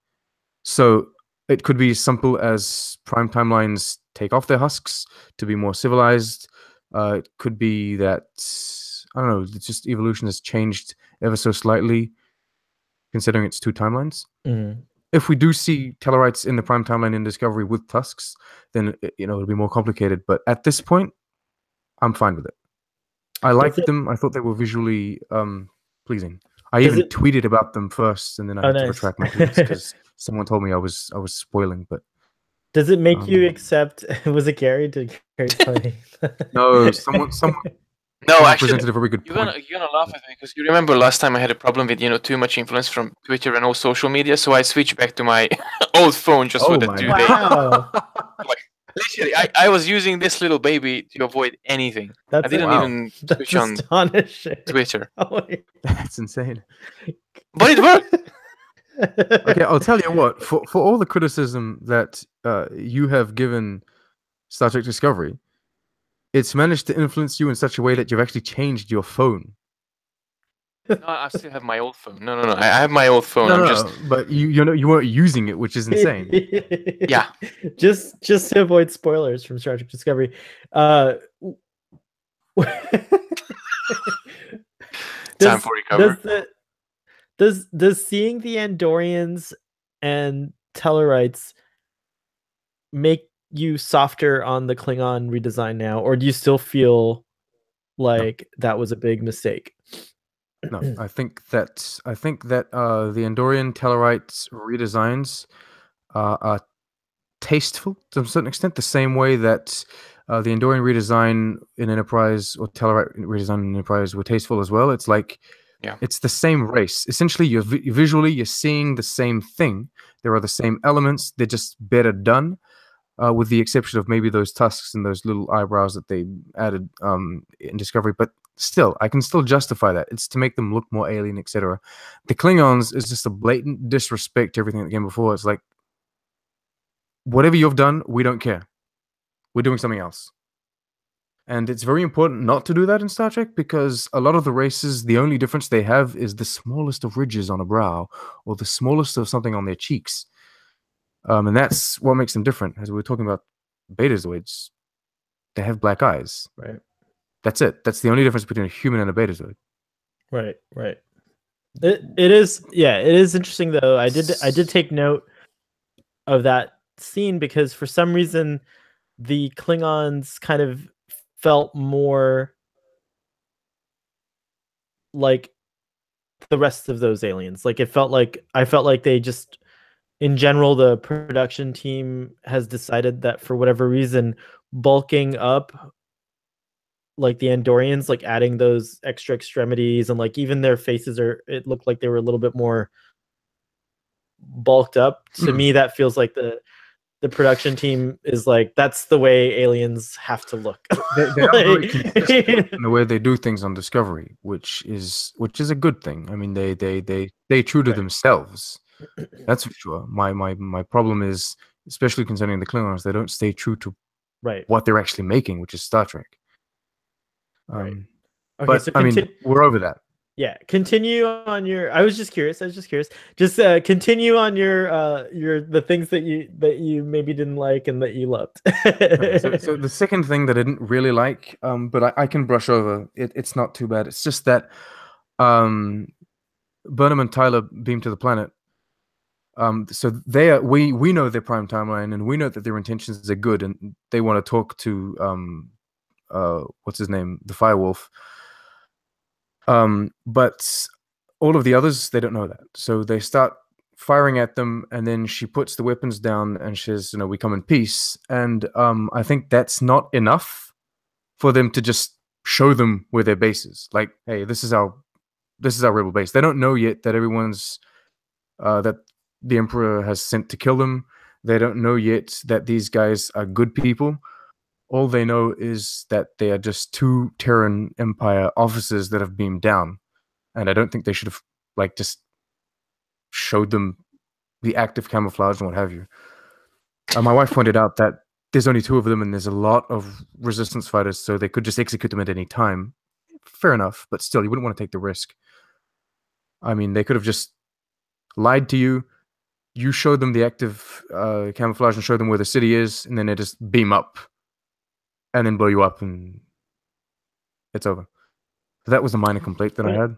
So it could be as simple as Prime Timelines take off their husks to be more civilized. It could be that, I don't know, it's just evolution has changed ever so slightly, considering it's 2 timelines. Mm-hmm. If we do see Tellarites in the Prime Timeline in Discovery with tusks, then it'll be more complicated. But at this point, I'm fine with it. I liked them. I thought they were visually pleasing. I even tweeted about them first, and then I had to retract my tweets because someone told me I was spoiling. But does it make you accept? Was it Gary? Did Gary tell you? No, someone. No, actually, presented a very good you're gonna laugh at me because you remember last time I had a problem with too much influence from Twitter and all social media, so I switched back to my old phone just for the 2 days. Wow. Literally, I was using this little baby to avoid anything. I didn't even switch on Twitter. That's insane. But it worked. Okay, I'll tell you what. For all the criticism that you have given Star Trek Discovery, it's managed to influence you in such a way that you've actually changed your phone. No, I still have my old phone. No. I have my old phone. But you weren't using it, which is insane. Yeah. Just to avoid spoilers from Star Trek Discovery. Time for recovery. Does seeing the Andorians and Tellarites make you softer on the Klingon redesign now, or do you still feel like that was a big mistake? No, I think that the Andorian Tellarites redesigns are tasteful to a certain extent, the same way that the Andorian redesign in Enterprise or Tellarite redesign in Enterprise were tasteful as well. It's like, it's the same race. Essentially, you're seeing the same thing. There are the same elements. They're just better done. With the exception of maybe those tusks and those little eyebrows that they added in Discovery. But still, I can still justify that. It's to make them look more alien, etc. The Klingons is just a blatant disrespect to everything that came before. It's like, whatever you've done, we don't care. We're doing something else. And it's very important not to do that in Star Trek, because a lot of the races, the only difference they have is the smallest of ridges on a brow or the smallest of something on their cheeks. And that's what makes them different. As we were talking about Betazoids, they have black eyes. Right. That's it. That's the only difference between a human and a Betazoid. Right. It is interesting though. I did take note of that scene because for some reason the Klingons kind of felt more like the rest of those aliens. Like I felt like they just, in general, the production team has decided that for whatever reason, bulking up like the Andorians, like adding those extra extremities and like even their faces it looked like they were a little bit more bulked up. To me, that feels like the production team is like, that's the way aliens have to look. They are very consistent in the way they do things on Discovery, which is a good thing. I mean, they stay true to themselves. That's for sure. My problem is, especially concerning the Klingons, they don't stay true to what they're actually making, which is Star Trek. Okay, but so I mean, we're over that. Yeah, continue on your. I was just curious. Just continue on your the things that you maybe didn't like and that you loved. So the second thing that I didn't really like, but I can brush over. It's not too bad. It's just that Burnham and Tyler beam to the planet. So we know their Prime Timeline, and we know that their intentions are good, and they want to talk to what's his name, the Firewolf. But all of the others, they don't know that, so they start firing at them, and then she puts the weapons down and she says, we come in peace. And I think that's not enough for them to just show them where their base is. Like, hey, this is our rebel base. They don't know yet that everyone's that the Emperor has sent to kill them. They don't know yet that these guys are good people. All they know is that they are just 2 Terran Empire officers that have beamed down. And I don't think they should have just showed them the active camouflage and what have you. My wife pointed out that there's only 2 of them and there's a lot of resistance fighters, so they could just execute them at any time. Fair enough, but still, you wouldn't want to take the risk. I mean, they could have just lied to you. You showed them the active camouflage and showed them where the city is, and then they just beam up and then blow you up, and it's over. So that was a minor complaint that I had.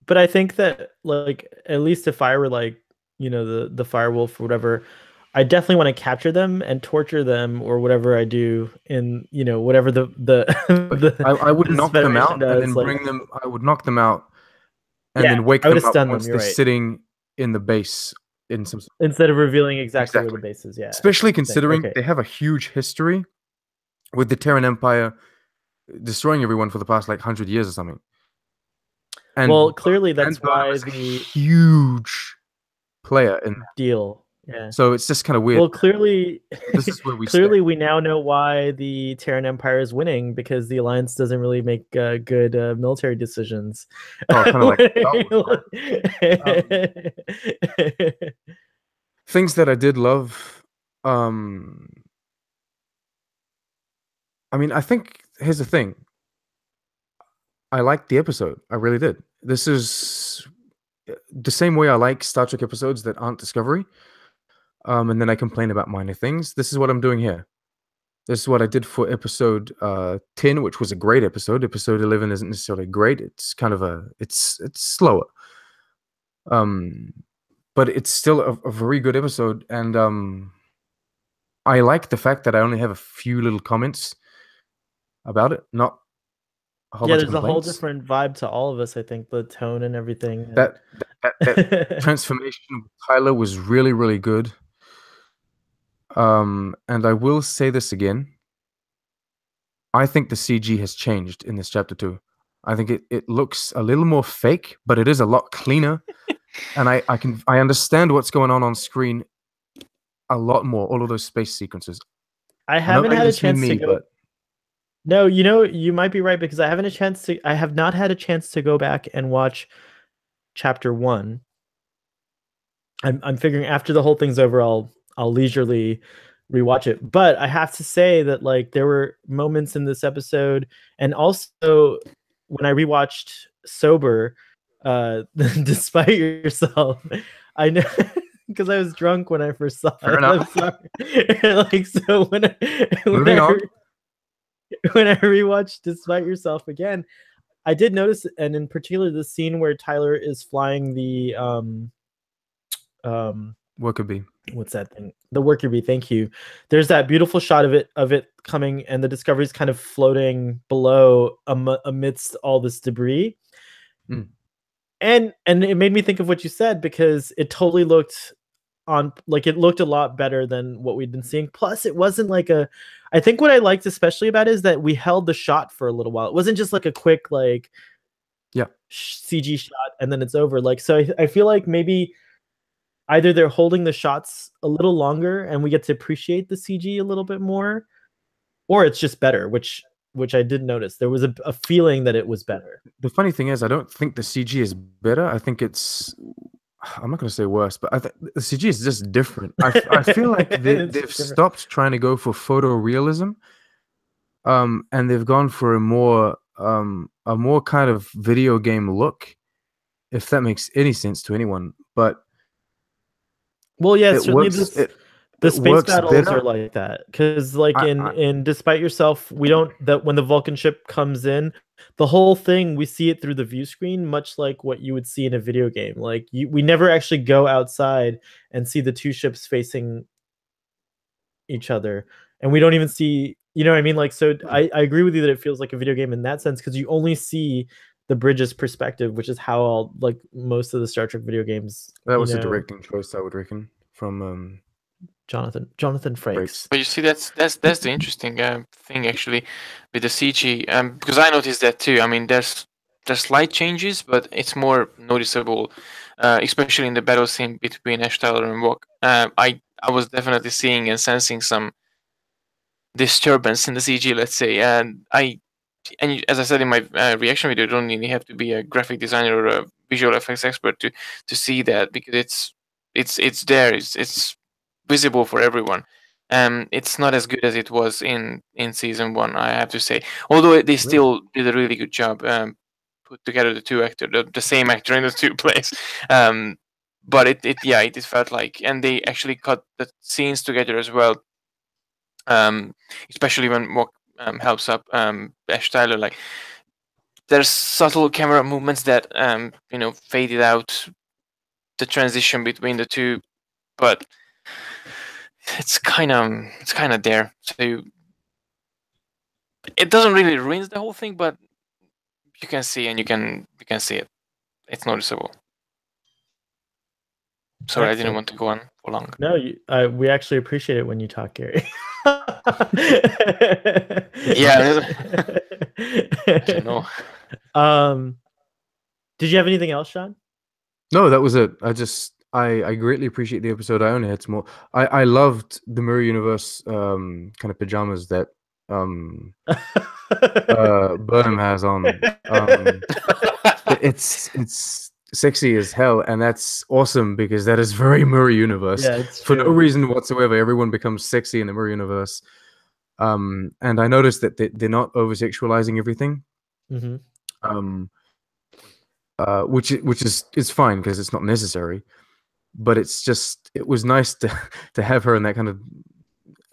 But I think that, at least if I were the Firewolf or whatever, I definitely want to capture them and torture them or whatever I do in whatever I would knock them out and then bring them. I would knock them out and then wake them up once they're sitting in the base in some. Instead of revealing exactly where the base is, yeah. Especially considering they have a huge history with the Terran Empire destroying everyone for the past 100 years or something. And clearly that's why the huge player in that deal. Yeah. So it's just kind of weird. Well, clearly, this is where we we now know why the Terran Empire is winning, because the Alliance doesn't really make good military decisions. Oh, kind of things that I did love. I mean, I think here's the thing. I liked the episode. I really did. This is the same way I like Star Trek episodes that aren't Discovery. And then I complain about minor things. This is what I'm doing here. This is what I did for episode 10, which was a great episode. Episode 11 isn't necessarily great. It's kind of it's slower. But it's still a very good episode. And I like the fact that I only have a few little comments about it, not a whole bunch of complaints. There's a whole different vibe to all of us, I think, the tone and everything. That transformation with Tyler was really, really good. And I will say this again. I think the CG has changed in this chapter 2. I think it looks a little more fake, but it is a lot cleaner. And I understand what's going on screen a lot more. All of those space sequences. I haven't had a chance to go. No, you might be right, because I have not had a chance to go back and watch chapter 1. I'm figuring after the whole thing's over, I'll leisurely rewatch it. But I have to say that there were moments in this episode, and also when I rewatched sober, Despite Yourself, I know because I was drunk when I first saw Fair it. enough. So when I rewatched Despite Yourself again, I did notice, and in particular the scene where Tyler is flying the Worker bee. What's that thing? The worker bee. Thank you. There's that beautiful shot of it coming, and the Discovery's kind of floating below amidst all this debris. Mm. And it made me think of what you said, because it totally looked it looked a lot better than what we'd been seeing. Plus, it wasn't I think what I liked especially about it is that we held the shot for a little while. It wasn't just a quick CG shot and then it's over. So I feel like maybe either they're holding the shots a little longer and we get to appreciate the CG a little bit more, or it's just better, which I did notice. There was a feeling that it was better. The funny thing is, I don't think the CG is better. I think it's, I'm not going to say worse, but I think the CG is just different. I feel like they've stopped trying to go for photorealism, and they've gone for a more kind of video game look, if that makes any sense to anyone. But well, yeah, certainly the space battles better. are like that, because in Despite Yourself, we don't, that when the Vulcan ship comes in, the whole thing, we see it through the view screen, much like what you would see in a video game. We never actually go outside and see the 2 ships facing each other, and we don't even see You know what I mean? Like, so I agree with you that it feels like a video game in that sense because you only see the Bridges perspective, which is how all like most of the Star Trek video games. That was a directing choice, I would reckon, from Jonathan Frakes. But you see, that's the interesting thing actually with the CG, because I noticed that too. I mean, there's slight changes, but it's more noticeable, especially in the battle scene between Ash Tyler and Wok. I was definitely seeing and sensing some disturbance in the CG, let's say, as I said in my reaction video, you don't really have to be a graphic designer or a visual effects expert to see that, because it's there, it's visible for everyone. It's not as good as it was in season 1, I have to say. Although they still did a really good job, put together the two actors, the same actor in the two plays. But it felt like, and they actually cut the scenes together as well. Especially when Wok helps up Ash Tyler, like there's subtle camera movements that faded out the transition between the two, but it's kind of there. So it doesn't really ruin the whole thing, but you can see and you can see it. It's noticeable. Sorry, I didn't want to go on for long. No, we actually appreciate it when you talk, Gary. Yeah. I know. Did you have anything else, Sean? No, that was it. I greatly appreciate the episode. I only had some more. I loved the Mirror Universe kind of pajamas that Burnham has on. It's sexy as hell, and that's awesome because that is very Mirror Universe. Yeah, it's for true. no reason whatsoever. Everyone becomes sexy in the Mirror Universe. And I noticed that they're not over sexualizing everything. Mm-hmm. Which is fine because it's not necessary, but it was nice to have her in that kind of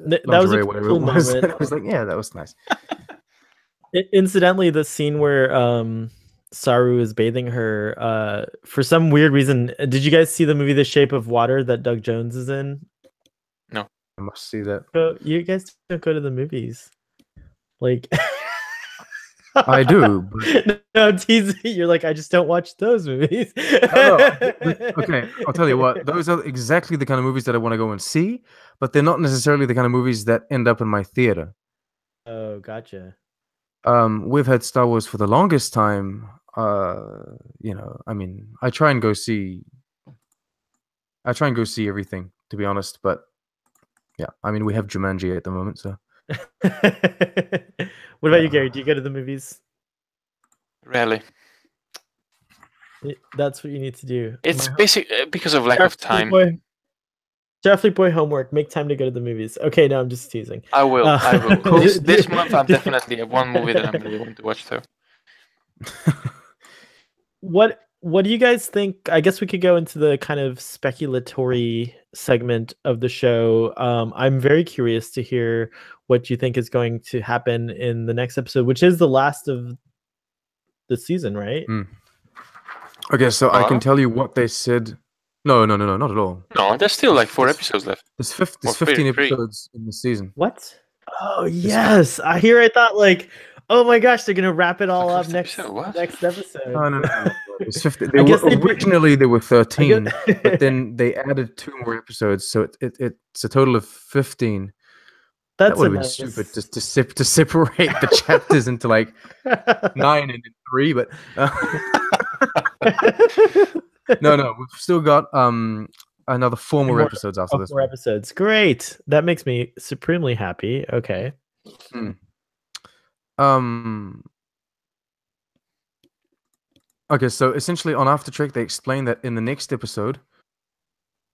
that was a whatever cool it was. moment. I was like, yeah, that was nice. Incidentally, the scene where Saru is bathing her, for some weird reason, did you guys see the movie The Shape of Water that Doug Jones is in? No. I must see that. You guys don't go to the movies, like. I do. But... No, I'm teasing. You're like, I just don't watch those movies. Okay, I'll tell you what. Those are exactly the kind of movies that I want to go and see, but they're not necessarily the kind of movies that end up in my theater. Oh, gotcha. We've had Star Wars for the longest time. I mean, I try and go see everything, to be honest. But yeah, I mean, we have Jumanji at the moment, so. What about you, Gary? Do you go to the movies? Rarely. That's what you need to do. It's because of lack of time. Starfleet boy homework. Make time to go to the movies. Okay, no, I'm just teasing. I will. I will. This month, I'm definitely have one movie that I'm really want to watch too. What do you guys think? I guess we could go into the kind of speculatory segment of the show. I'm very curious to hear what you think is going to happen in the next episode, which is the last of the season, right? Okay, so I can tell you what they said. No, not at all. No, there's still like 4 episodes left. There's 15 episodes in the season. What? Oh, yes. I thought like, oh my gosh, they're gonna wrap it all up next episode. No. It's 50. Originally there were 13, but then they added 2 more episodes, so it's a total of 15. That would have been stupid to separate the chapters into like 9 and then 3, but no, we've still got another 4 more episodes after this. 4 episodes, great. That makes me supremely happy. Okay. Okay, so essentially on After Trek, they explain that in the next episode.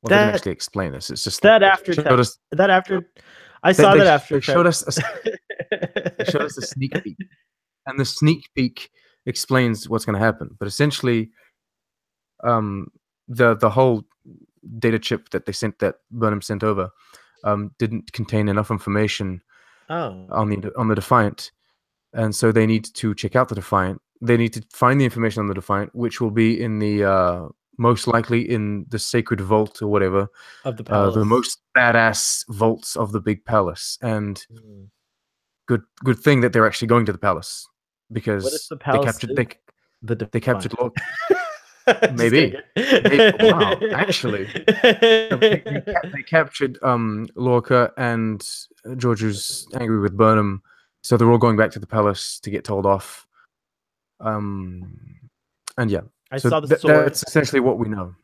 Well, they didn't actually explain this. It's just that after. I saw that after. They showed us a sneak peek, and the sneak peek explains what's going to happen. But essentially, the whole data chip that Burnham sent over, didn't contain enough information on the Defiant, and so they need to check out the Defiant. They need to find the information on the Defiant, which will be in the most likely in the sacred vault or whatever of the palace, the most badass vaults of the big palace. And good thing that they're actually going to the palace, What if because the palace they they captured Lorca. Just Maybe. kidding. Wow, actually. They captured Lorca, and Georgiou's angry with Burnham, so they're all going back to the palace to get told off. And yeah, I so saw the sword. that's essentially what we know.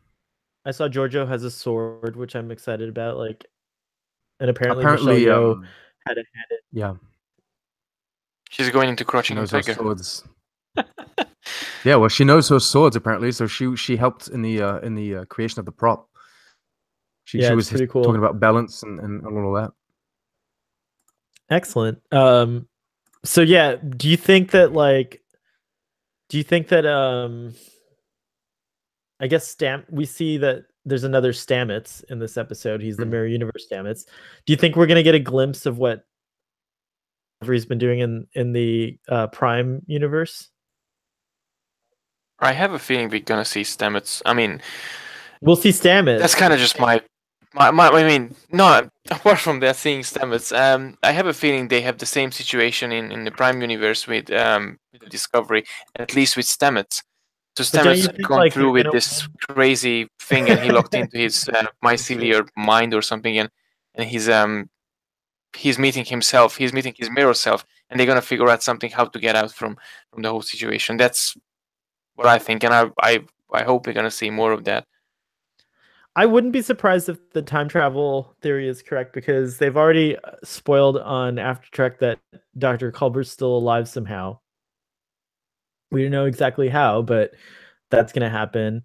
I saw Giorgio has a sword, which I'm excited about. Like, and apparently Apparently, Michelle Yeoh had it. yeah, She's going into she Crouching knows her Tiger. swords. Yeah, well, she knows her swords apparently, so she helped in the creation of the prop. She was pretty cool. talking about balance and all of that. Excellent. So yeah, do you think that I guess we see that there's another Stamets in this episode. He's the Mirror Universe Stamets. Do you think we're gonna get a glimpse of what he's been doing in the Prime universe? I have a feeling we're gonna see Stamets. I mean, we'll see Stamets. That's kind of just my. I mean, no. Apart from that, seeing Stamets, I have a feeling they have the same situation in the Prime universe with Discovery, at least with Stamets. So Stamets gone through with this crazy thing, and he locked into his mycelial mind or something, and he's meeting himself. He's meeting his mirror self, and they're gonna figure out something how to get out from the whole situation. That's what I think, and I hope we're gonna see more of that. I wouldn't be surprised if the time travel theory is correct, because they've already spoiled on After Trek that Dr. Culber's still alive somehow. We don't know exactly how, but that's going to happen.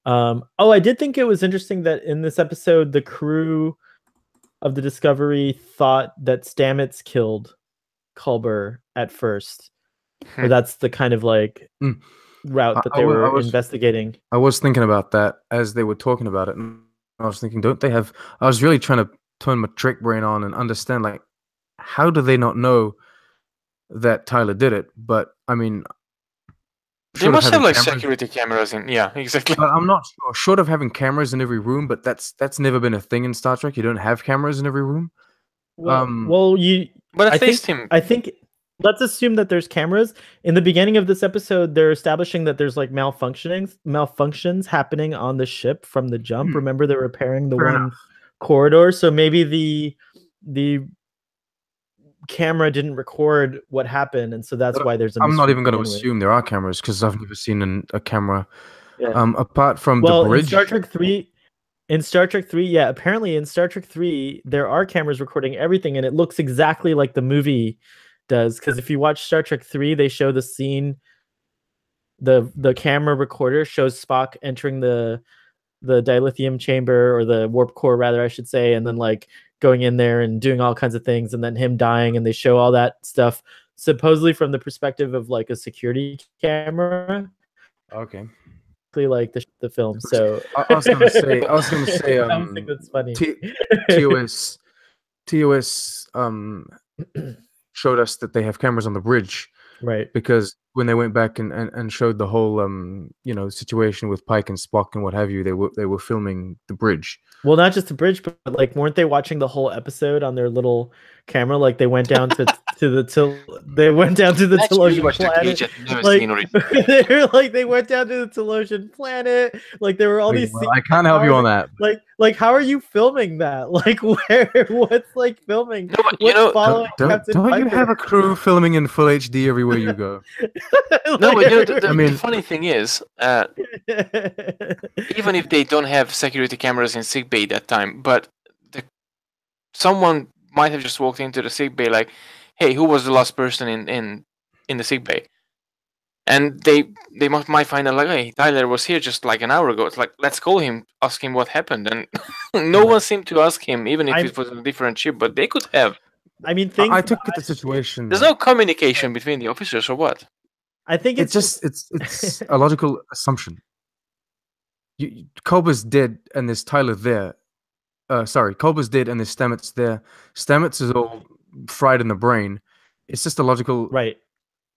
I did think it was interesting that in this episode, the crew of the Discovery thought that Stamets killed Culber at first. Or that's the kind of like route that they were investigating. I was thinking about that as they were talking about it, and I was thinking, don't they have? I was really trying to turn my trick brain on and understand, like, how do they not know that Tyler did it? But I mean, they must have like security cameras in. Yeah, exactly. But I'm not sure. Short of having cameras in every room, but that's never been a thing in Star Trek. You don't have cameras in every room. But I think. Let's assume that there's cameras. In the beginning of this episode, they're establishing that there's like malfunctions happening on the ship from the jump. Remember, they're repairing the one corridor. So maybe the camera didn't record what happened, and so that's why there's a I'm not even going to assume there are cameras, because I've never seen a camera. Yeah. Apart from the bridge. In Star Trek 3, yeah, apparently in Star Trek 3, there are cameras recording everything, and it looks exactly like the movie does, because if you watch Star Trek 3, they show the scene, the camera recorder shows Spock entering the dilithium chamber, or the warp core rather, I should say, and then like going in there and doing all kinds of things, and then him dying, and they show all that stuff supposedly from the perspective of like a security camera. Okay. Like the film. So I was gonna say I think that's funny. TOS showed us that they have cameras on the bridge, right? Because when they went back and showed the whole situation with Pike and Spock and what have you, they were filming the bridge. Well, not just the bridge, but like, weren't they watching the whole episode on their little camera? Like, they went down to the Telosian planet. They went down to the Telosian planet. Like, there were all these. I can't help you on that. Like, how are you filming that? Like, what's like filming? No, but don't you have a crew filming in full HD everywhere you go? No, but the funny thing is, even if they don't have security cameras in sickbay that time, but someone might have just walked into the sickbay like, "Hey, who was the last person in the sickbay?" And they might find out like, "Hey, Tyler was here just like an hour ago." It's like, let's call him, ask him what happened, and no one seemed to ask him, even if it was a different ship. But they could have. I mean, I took the situation. There's no communication between the officers, or what? I think it's a logical assumption. Culber's dead, and there's Tyler there. Culber's dead, and there's Stamets there. Stamets is all fried in the brain. It's just a logical, right?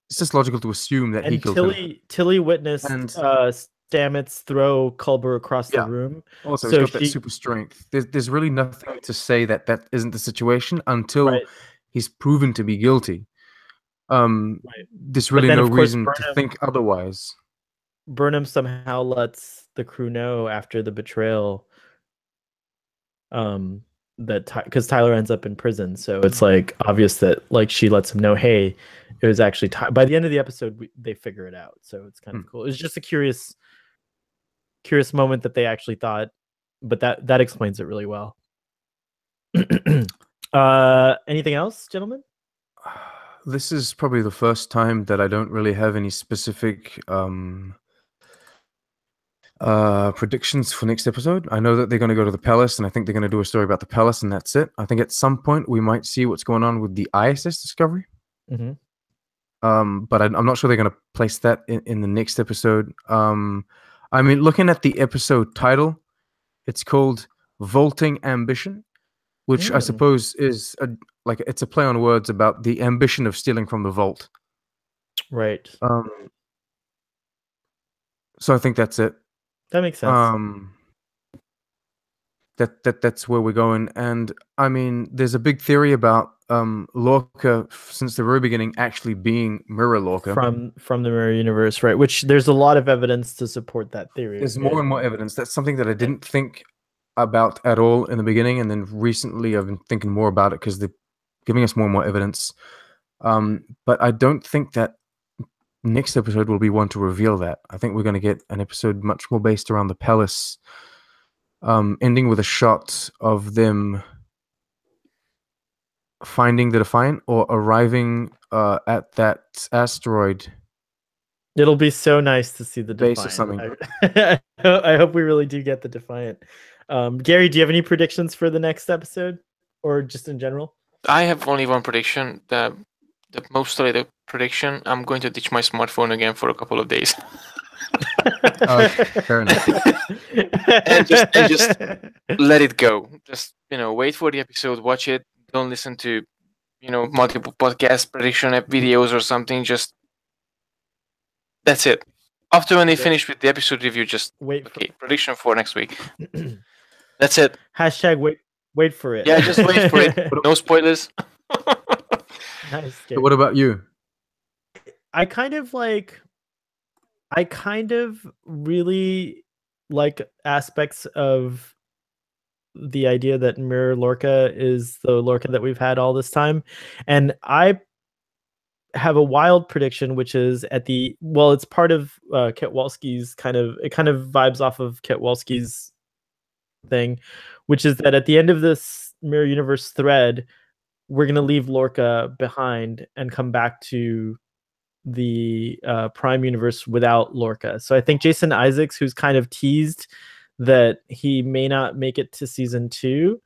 It's just logical to assume that he killed him. Tilly witnessed Stamets throw Culber across the room. Also, he's got that super strength. There's really nothing to say that isn't the situation until He's proven to be guilty. Right. There's really then, no of course, reason to think otherwise. Burnham somehow lets the crew know after the betrayal, that because Tyler ends up in prison, so it's like obvious that like she lets him know, hey, it was actually by the end of the episode they figure it out, so it's kind of cool. It's just a curious moment that they actually thought, but that explains it really well. Anything else, gentlemen? This is probably the first time that I don't really have any specific predictions for next episode. I know that they're going to go to the palace, and I think they're going to do a story about the palace, and that's it. I think at some point we might see what's going on with the ISS Discovery. But I'm not sure they're going to place that in the next episode. I mean, looking at the episode title, it's called Vaulting Ambition, which I suppose is it's a play on words about the ambition of stealing from the vault. Right. So I think that's it. That makes sense. That's where we're going. And I mean, there's a big theory about Lorca since the very beginning actually being Mirror Lorca from the Mirror Universe, right? Which there's a lot of evidence to support that theory. There's more and more evidence. That's something that I didn't think about at all in the beginning, and then recently I've been thinking more about it because they're giving us more and more evidence. But I don't think that next episode will be one to reveal that. I think we're going to get an episode much more based around the palace, ending with a shot of them finding the Defiant or arriving at that asteroid. It'll be so nice to see the base Defiant. Or something. I hope we really do get the Defiant. Gary, do you have any predictions for the next episode, or just in general? I have only one prediction. The most solid prediction. I'm going to ditch my smartphone again for a couple of days. Fair enough. and just let it go. Just wait for the episode, watch it. Don't listen to multiple podcast prediction videos or something. Just that's it. After when they finish with the episode review, just wait. Okay, prediction for next week. That's it. Hashtag wait for it. Yeah, just wait for it. No spoilers. Nice. So what about you? I kind of really like aspects of the idea that Mirror Lorca is the Lorca that we've had all this time, and I have a wild prediction, which is it's part of Ketwalski's kind of vibes off of Ketwalski's thing, which is that at the end of this Mirror Universe thread, we're going to leave Lorca behind and come back to the Prime Universe without Lorca. So I think Jason Isaacs, who's kind of teased that he may not make it to season 2,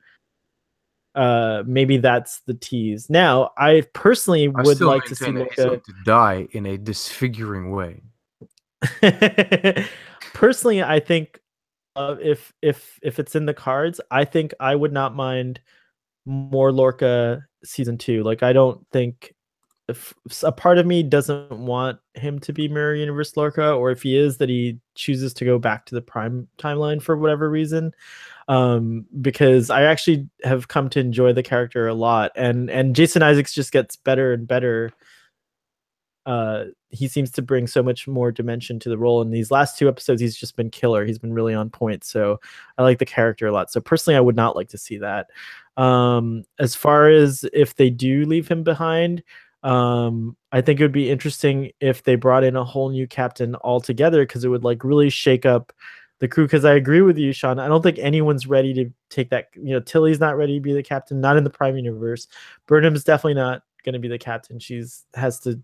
maybe that's the tease. Now, I personally would like to see Lorca to die in a disfiguring way. Personally, I think if it's in the cards, I think I would not mind more Lorca season 2. Like, I don't think if a part of me doesn't want him to be Mirror Universe Lorca, or if he is, that he chooses to go back to the Prime timeline for whatever reason. Because I actually have come to enjoy the character a lot, and Jason Isaacs just gets better and better. He seems to bring so much more dimension to the role. In these last 2 episodes, he's just been killer. He's been really on point. So I like the character a lot. So personally, I would not like to see that. As far as if they do leave him behind, I think it would be interesting if they brought in a whole new captain altogether, because it would really shake up the crew. Because I agree with you, Sean. I don't think anyone's ready to take that. Tilly's not ready to be the captain, not in the Prime Universe. Burnham's definitely not going to be the captain. Has to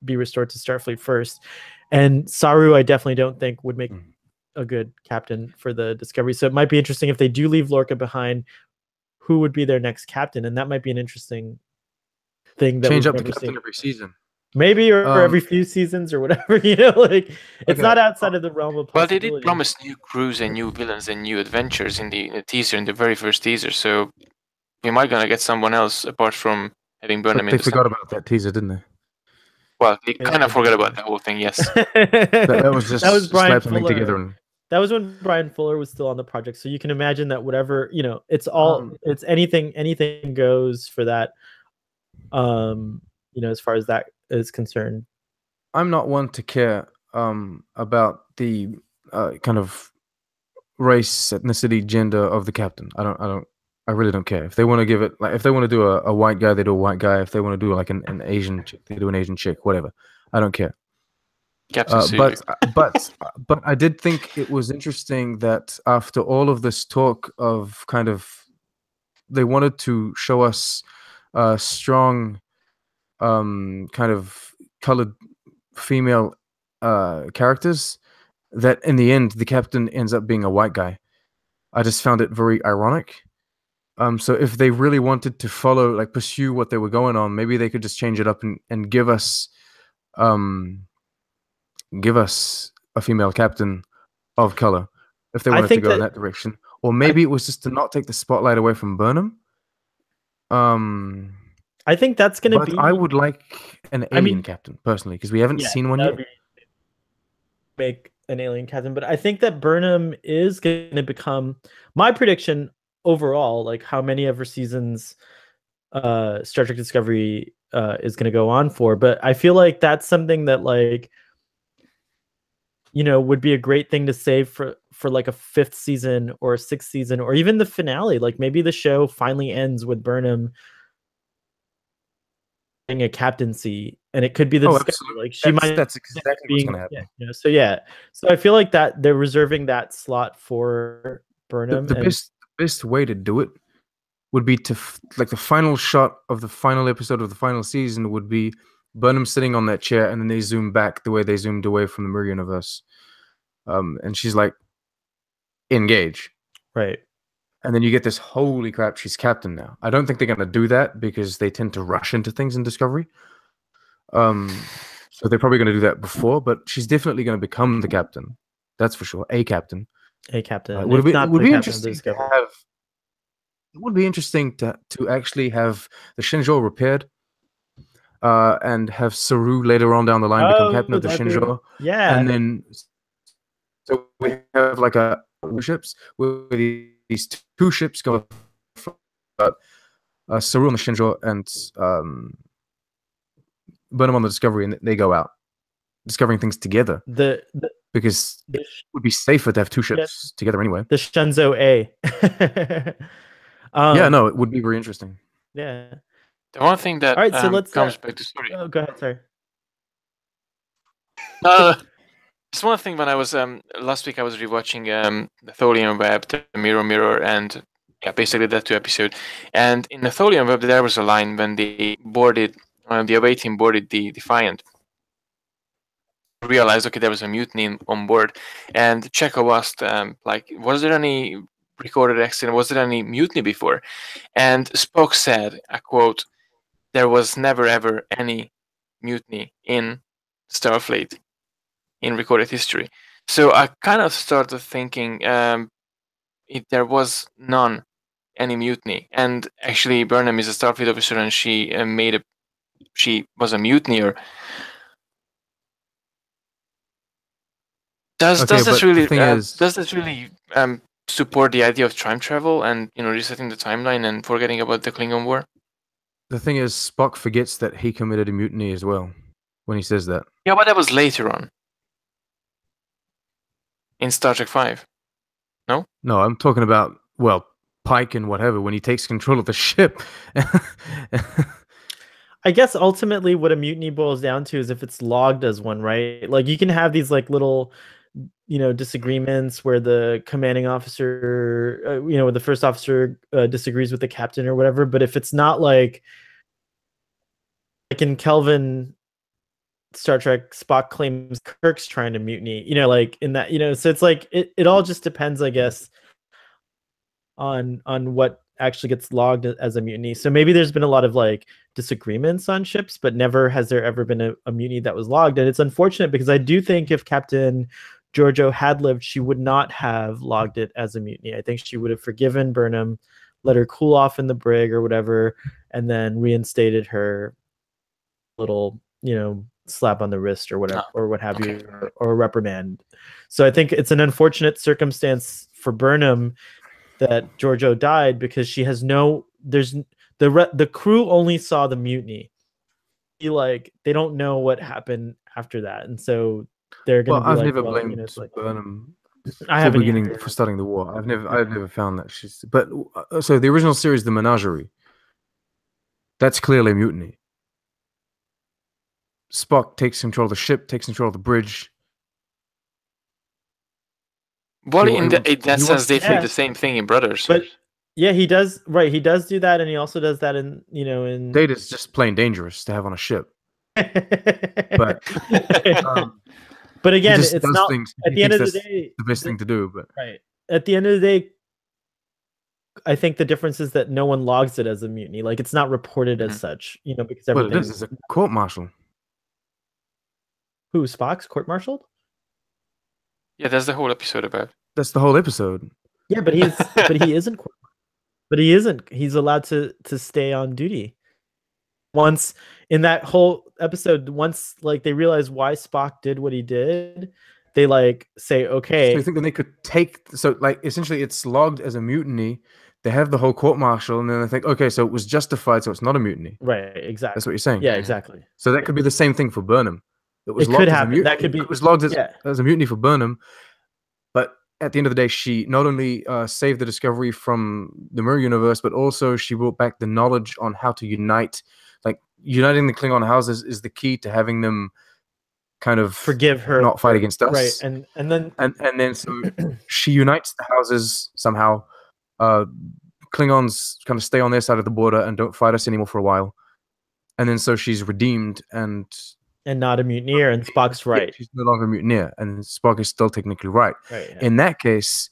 be restored to Starfleet first. And Saru, I definitely don't think would make a good captain for the Discovery. So it might be interesting if they do leave Lorca behind, who would be their next captain? And that might be an interesting thing that change up the captain every season, maybe, or every few seasons or whatever. It's not outside of the realm of possibility. Well, they did promise new crews and new villains and new adventures in the teaser, in the very first teaser. So we might gonna get someone else apart from having Burnham. They forgot about that teaser, didn't they? Well, they kind of forgot about the whole thing. Yes, that was just Brian something Fuller. Together. That was when Brian Fuller was still on the project. So you can imagine that whatever, it's all, it's anything goes for that. As far as that is concerned. I'm not one to care about the kind of race, ethnicity, gender of the captain. I really don't care. If they want to give it, like, if they want to do a white guy, they do a white guy. If they want to do like an Asian chick, they do an Asian chick. Whatever. I don't care. But I did think it was interesting that after all of this talk of kind of, they wanted to show us strong, kind of colored female characters, that in the end the captain ends up being a white guy. I just found it very ironic. So if they really wanted to follow, like, pursue what they were going on, maybe they could just change it up and give us a female captain of color if they wanted to go in that direction. Or maybe it was just to not take the spotlight away from Burnham. I think that's going to be... I would like an alien captain, personally, because we haven't seen one yet. Make an alien captain, but I think that Burnham is going to become... My prediction overall, like how many ever seasons Star Trek Discovery is going to go on for, but I feel like that's something that, like, would be a great thing to save for like a 5th season or a 6th season, or even the finale. Like, maybe the show finally ends with Burnham getting a captaincy, and it could be the like she might. That's exactly what's going to happen. So I feel like that they're reserving that slot for Burnham. The best way to do it would be to like the final shot of the final episode of the final season would be Burnham sitting on that chair, and then they zoom back the way they zoomed away from the Mirror Universe, and she's like, engage, right? And then you get this, holy crap, she's captain now. I don't think they're going to do that because they tend to rush into things in Discovery. So they're probably going to do that before, but she's definitely going to become the captain. That's for sure. A captain. It would be interesting to have. It would be interesting to actually have the Shinjo repaired, and have Saru later on down the line become captain of the Shinjo. Yeah, and then so we have like ships where these 2 ships go, Saru on the Shinjo and Burnham on the Discovery, and they go out discovering things together. Because it would be safer to have 2 ships together anyway. The Shenzhou A. No, it would be very interesting. Yeah. The one thing that comes back to story. Oh, go ahead, sorry. Just one thing, when I was last week, I was rewatching the Tholian Web, the Mirror, and basically that 2 episode. And in the Tholian Web, there was a line when they boarded, the away team boarded the Defiant. Realized, okay, there was a mutiny on board, and Chekhov asked, like, was there any recorded accident? Was there any mutiny before? And Spock said, I quote, "There was never ever any mutiny in Starfleet in recorded history." So I kind of started thinking there was any mutiny, and actually Burnham is a Starfleet officer, and she was a mutineer. Does this really support the idea of time travel and resetting the timeline and forgetting about the Klingon War? The thing is, Spock forgets that he committed a mutiny as well when he says that. Yeah, but that was later on in Star Trek V. No? No, I'm talking about, Pike and whatever, when he takes control of the ship. I guess ultimately what a mutiny boils down to is if it's logged as one, right? Like, you can have these like little, disagreements where the commanding officer, the first officer disagrees with the captain or whatever. But if it's not like in Kelvin, Star Trek, Spock claims Kirk's trying to mutiny, like in that, so it's like, it all just depends, I guess, on what actually gets logged as a mutiny. So maybe there's been a lot of like disagreements on ships, but never has there ever been a mutiny that was logged. And it's unfortunate because I do think if Captain Giorgio had lived, she would not have logged it as a mutiny. I think she would have forgiven Burnham, let her cool off in the brig or whatever, and then reinstated her little, slap on the wrist or whatever, or what have you, or a reprimand. So I think it's an unfortunate circumstance for Burnham that Giorgio died because she has there's the crew only saw the mutiny. They don't know what happened after that, and so they're gonna be I've like, never well, blamed it's like Burnham I for haven't beginning either. for starting the war. I've never found that she's. But so the original series, The Menagerie, that's clearly a mutiny. Spock takes control of the ship, takes control of the bridge. Well, He- in he- that he sense, wants- they Yeah. did the same thing in Brothers. But yeah, he does. Right, he does do that, and he also does that in in. Data's just plain dangerous to have on a ship. but He again, just it's does not things. at He the end thinks of the that's day. the best thing to do. But Right. At the end of the day, I think the difference is that no one logs it as a mutiny. Like it's not reported as such, because well, it everything. is. It's a court-martial. Who, Spock's court-martialed? Yeah, that's the whole episode about. That's the whole episode. Yeah, but he isn't court-martialed. But he isn't. He's allowed to stay on duty. Once in that whole episode, once they realize why Spock did what he did, they say, okay. So you think that they could essentially it's logged as a mutiny. They have the whole court-martial, and then they think, okay, so it was justified, so it's not a mutiny. Right, exactly. That's what you're saying. Yeah, exactly. So that could be the same thing for Burnham. It It could happen. That could be. It was logged as a mutiny for Burnham, but at the end of the day, she not only saved the Discovery from the mirror universe, but also she brought back the knowledge on how to unite. Uniting the Klingon houses is the key to having them kind of forgive her, not fight against us. Right, and then so she unites the houses somehow. Klingons kind of stay on their side of the border and don't fight us anymore for a while, and then so she's redeemed and not a mutineer, and Spock's right. Yeah, she's no longer a mutineer, and Spock is still technically right. Right. Yeah. In that case,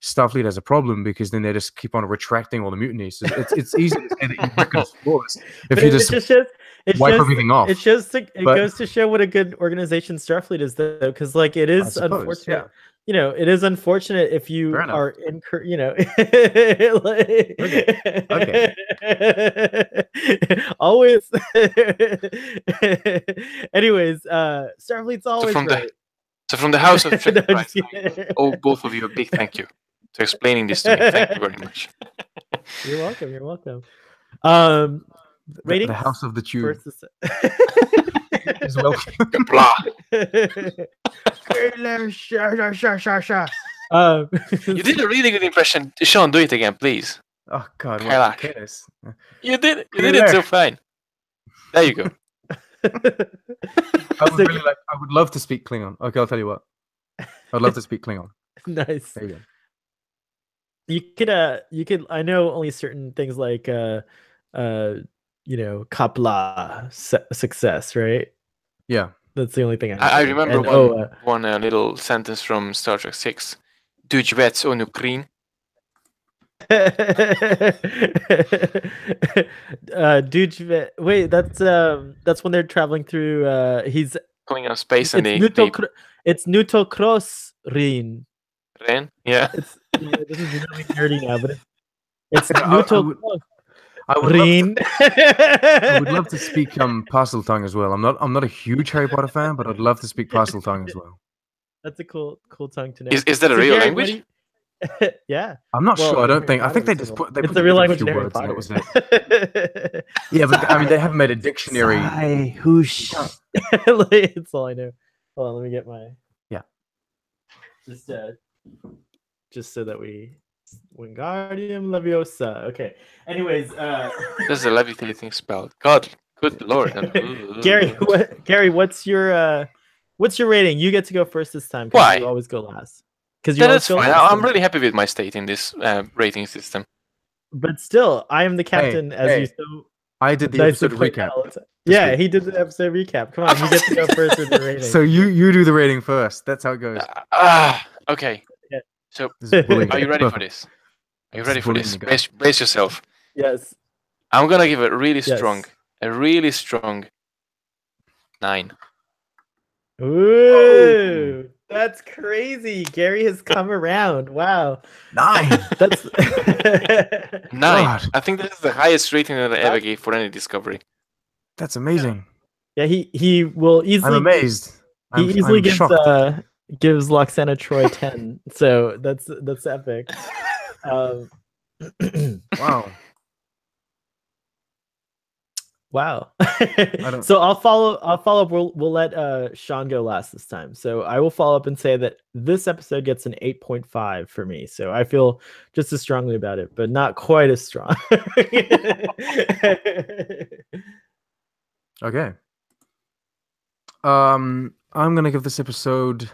Starfleet has a problem because then they just keep on retracting all the mutinies. So it's easy to say that you reckon it's flawless if you just wipe everything off. It goes to show what a good organization Starfleet is, though, because it is unfortunate. Yeah. It is unfortunate if you are in, Okay. Always. Anyways, Starfleet's always right. So from the House of both of you, a big thank you for explaining this to me. Thank you very much. You're welcome. You're welcome. Rating the House of the Tube. Is welcome. You did a really good impression. Sean, do it again, please. Oh God, you did it so fine. There you go. I would love to speak Klingon. Okay, I'll tell you what. I'd love to speak Klingon. Nice. There you go. You could. I know only certain things like Kapla success, right? Yeah, that's the only thing I remember one little sentence from Star Trek 6. Dujvets onukrin. Wait, that's when they're traveling through. He's Klingon space and it's Nutocross Rin. Ren? Yeah. This is really nerdy now, but it's Nutocross. I would love to speak Parcel Tongue as well. I'm not a huge Harry Potter fan, but I'd love to speak Parcel Tongue as well. That's a cool tongue to know. Is that a real language? Yeah. I'm not sure. I don't think. I think they just put. It's a real language in Harry Potter. That was it. Yeah, but I mean, they haven't made a dictionary. Whoosh. That's all I know. Hold on, let me get my. Yeah. Just so that we. Wingardium Leviosa. Okay. Anyways, there's a levitating spell. God, good lord. Gary, what's your rating? You get to go first this time. Why? You always go last. Because that's fine. I'm really happy with my state in this rating system. But still, I am the captain. You so. I did the episode recap. Yeah, he did the episode recap. Come on, you get to go first with the rating. So you do the rating first. That's how it goes. Okay. So, are you ready for this? Are you ready for this? Brace yourself. Yes. I'm gonna give it a really strong 9. Ooh, that's crazy. Gary has come around. Wow. 9. That's 9. God. I think this is the highest rating that I ever gave for any Discovery. That's amazing. Yeah, he will easily. I'm amazed. He easily gives Loxana Troy 10. So that's epic. Wow. Wow. don't- So I'll follow up. We'll let Sean go last this time. So I will follow up and say that this episode gets an 8.5 for me. So I feel just as strongly about it, but not quite as strong. Okay. I'm gonna give this episode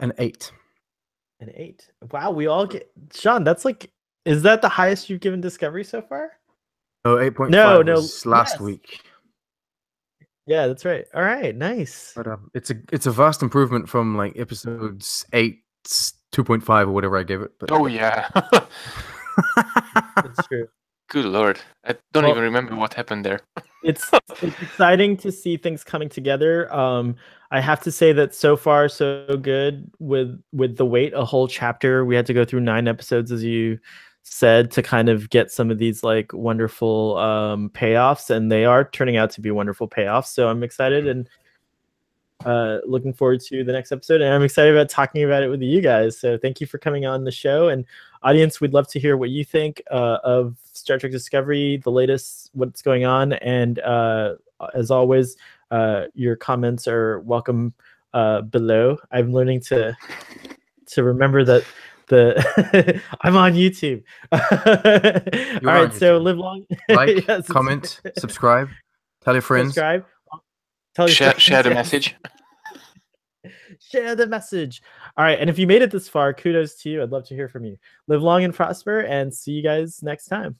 an 8. An 8. Wow, we all get Sean, that's like, is that the highest you've given Discovery so far? Oh, 8.5 No, was last yes. week. Yeah, that's right. All right, nice. But it's a vast improvement from like episodes 8, 2.5 or whatever I gave it. But Oh yeah. It's true. Good lord. I don't even remember what happened there. It's exciting to see things coming together. I have to say that so far so good with The Wait, a whole chapter. We had to go through 9 episodes, as you said, to kind of get some of these like wonderful payoffs, and they are turning out to be wonderful payoffs. So I'm excited and looking forward to the next episode, and I'm excited about talking about it with you guys. So thank you for coming on the show, and audience, we'd love to hear what you think of Star Trek Discovery, the latest, what's going on, and as always, your comments are welcome below. I'm learning to remember that I'm on YouTube. All right, so live long. Like, yes, comment, subscribe, tell your friends. Subscribe. Tell your friends. Share the message. Share the message. All right, and if you made it this far, kudos to you. I'd love to hear from you. Live long and prosper, and see you guys next time.